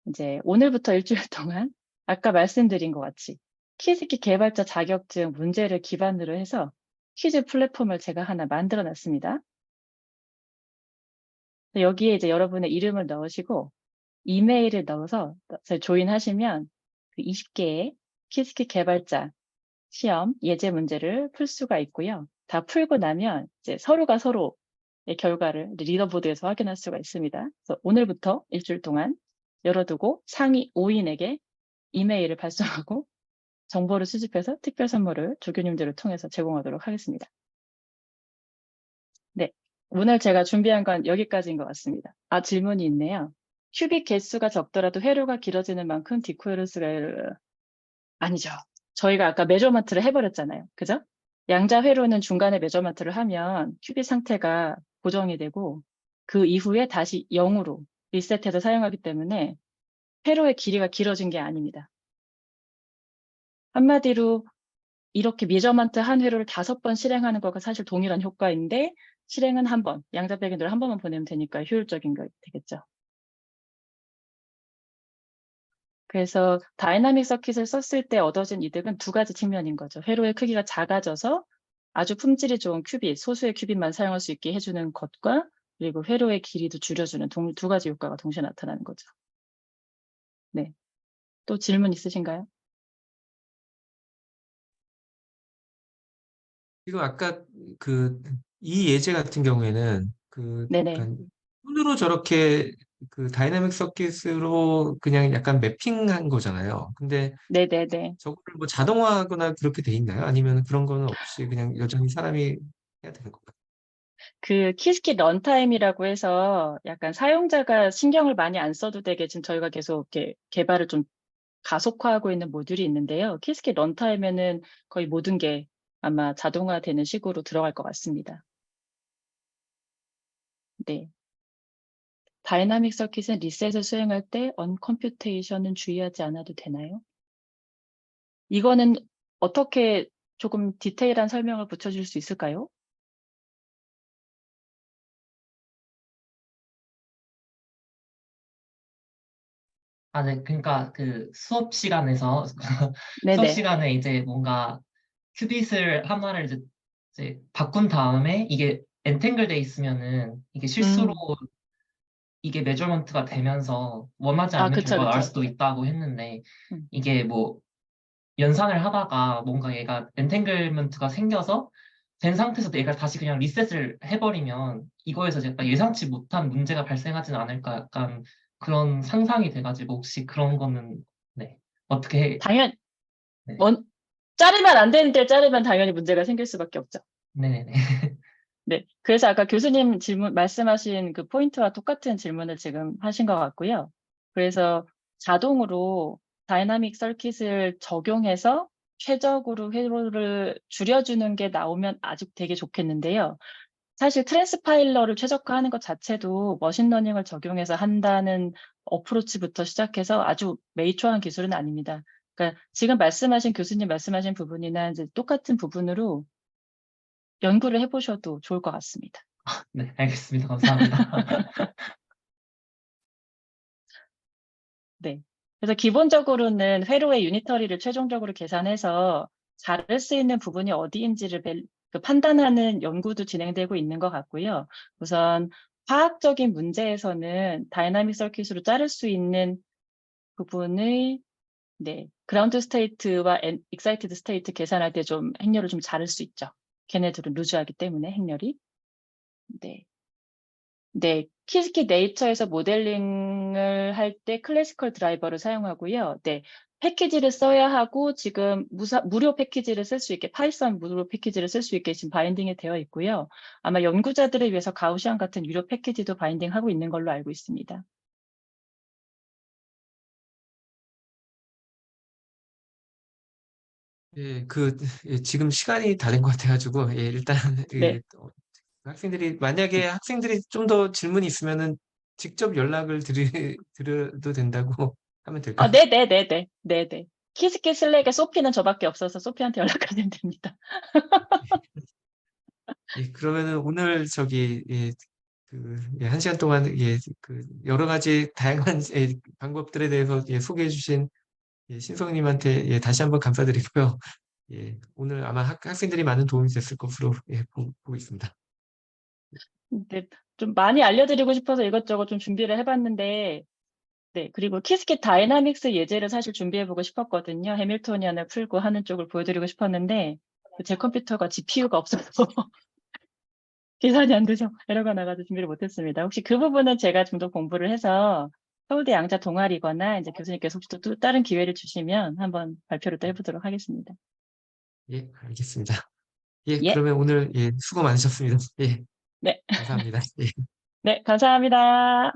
이제 오늘부터 일주일 동안 아까 말씀드린 것 같이 키스키 개발자 자격증 문제를 기반으로 해서 퀴즈 플랫폼을 제가 하나 만들어 놨습니다. 여기에 이제 여러분의 이름을 넣으시고 이메일을 넣어서 조인하시면 그 20개의 키스키 개발자 시험 예제 문제를 풀 수가 있고요. 다 풀고 나면 이제 서로가 서로의 결과를 리더보드에서 확인할 수가 있습니다. 그래서 오늘부터 일주일 동안 열어두고 상위 5인에게 이메일을 발송하고 정보를 수집해서 특별 선물을 조교님들을 통해서 제공하도록 하겠습니다. 네, 오늘 제가 준비한 건 여기까지인 것 같습니다. 질문이 있네요. 큐빅 개수가 적더라도 회로가 길어지는 만큼 디코헤런스가 아니죠. 저희가 아까 메저먼트를 해버렸잖아요. 그죠? 양자 회로는 중간에 메저먼트를 하면 큐빅 상태가 고정이 되고 그 이후에 다시 0으로 리셋해서 사용하기 때문에 회로의 길이가 길어진 게 아닙니다. 한마디로 이렇게 메저먼트 한 회로를 5번 실행하는 것과 사실 동일한 효과인데 실행은 한 번, 양자 백엔드를 한 번만 보내면 되니까 효율적인 거 되겠죠. 그래서 다이나믹 서킷을 썼을 때 얻어진 이득은 2가지 측면인 거죠. 회로의 크기가 작아져서 아주 품질이 좋은 큐빗, 소수의 큐빗만 사용할 수 있게 해주는 것과 그리고 회로의 길이도 줄여주는 2가지 효과가 동시에 나타나는 거죠. 네. 또 질문 있으신가요? 지금 아까 이 예제 같은 경우에는 네네. 약간 손으로 저렇게 다이나믹 서킷으로 그냥 약간 매핑한 거잖아요. 근데 네네네. 저거를 뭐 자동화하거나 그렇게 돼 있나요? 아니면 그런 거는 없이 그냥 여전히 사람이 해야 되는 건가요? 그 키스키 런타임이라고 해서 약간 사용자가 신경을 많이 안 써도 되게 지금 저희가 계속 이렇게 개발을 좀 가속화하고 있는 모듈이 있는데요. 키스키 런타임에는 거의 모든 게 아마 자동화되는 식으로 들어갈 것 같습니다. 네. 다이나믹 서킷은 리셋을 수행할 때 언컴퓨테이션은 주의하지 않아도 되나요? 이거는 어떻게 조금 디테일한 설명을 붙여줄 수 있을까요? 네. 그러니까 그 수업 시간에서 수업 네네. 시간에 이제 뭔가 큐빗을 하나를 이제 바꾼 다음에 이게 엔탱글 돼 있으면은 이게 실수로 음. 이게 메저먼트가 되면서 원하지 않는 그쵸, 결과가 나올 그쵸. 수도 있다고 했는데 음. 이게 뭐 연산을 하다가 뭔가 얘가 엔탱글먼트가 생겨서 된 상태에서 얘가 다시 그냥 리셋을 해버리면 이거에서 약간 예상치 못한 문제가 발생하지는 않을까 약간 그런 상상이 돼가지고 혹시 그런 거는 네 어떻게 당연, 네. 자르면 안 되는데 자르면 당연히 문제가 생길 수밖에 없죠. 네네네 네. 그래서 아까 교수님 말씀하신 그 포인트와 똑같은 질문을 지금 하신 것 같고요. 그래서 자동으로 다이나믹 서킷을 적용해서 최적으로 회로를 줄여주는 게 나오면 아주 되게 좋겠는데요. 사실 트랜스파일러를 최적화하는 것 자체도 머신러닝을 적용해서 한다는 어프로치부터 시작해서 아주 메이초한 기술은 아닙니다. 그러니까 지금 말씀하신 교수님 말씀하신 부분이나 이제 똑같은 부분으로 연구를 해보셔도 좋을 것 같습니다. 네 알겠습니다 감사합니다 네. 그래서 기본적으로는 회로의 유니터리를 최종적으로 계산해서 자를 수 있는 부분이 어디인지를 판단하는 연구도 진행되고 있는 것 같고요. 우선 화학적인 문제에서는 다이나믹 서킷으로 자를 수 있는 부분의 네, 그라운드 스테이트와 익사이티드 스테이트 계산할 때 좀 행렬을 좀 자를 수 있죠. 걔네들은 루즈하기 때문에 행렬이. 네. 네, 키스키 네이처에서 모델링을 할 때 클래시컬 드라이버를 사용하고요. 네, 패키지를 써야 하고 지금 무료 패키지를 쓸 수 있게 파이썬 무료 패키지를 쓸 수 있게 지금 바인딩이 되어 있고요. 아마 연구자들을 위해서 가우시안 같은 유료 패키지도 바인딩하고 있는 걸로 알고 있습니다. 예, 예, 지금 시간이 다 된 것 같아가지고, 예, 일단, 네. 만약에 학생들이 좀 더 질문이 있으면은 직접 연락을 드려도 된다고 하면 될까요? 네네네네. 네네. 키스키 슬랙에 소피는 저밖에 없어서 소피한테 연락하면 됩니다. 예, 그러면은 오늘 예, 1시간 동안, 예, 여러 가지 다양한 예, 방법들에 대해서 예, 소개해 주신 예, 신성님한테 예, 다시 한번 감사드리고요. 예, 오늘 아마 학생들이 많은 도움이 됐을 것으로 예, 보고 있습니다. 네, 좀 많이 알려드리고 싶어서 이것저것 좀 준비를 해봤는데 네, 그리고 키스킷 다이나믹스 예제를 사실 준비해보고 싶었거든요. 해밀토니안을 풀고 하는 쪽을 보여드리고 싶었는데 제 컴퓨터가 GPU가 없어서 계산이 안 돼서 에러가 나가서 준비를 못했습니다. 혹시 그 부분은 제가 좀 더 공부를 해서 서울대 양자 동아리거나 이제 교수님께서 혹시 또 다른 기회를 주시면 한번 발표를 또 해보도록 하겠습니다. 예, 알겠습니다. 예, 예, 그러면 오늘 예, 수고 많으셨습니다. 예, 네, 감사합니다. 예. 네, 감사합니다.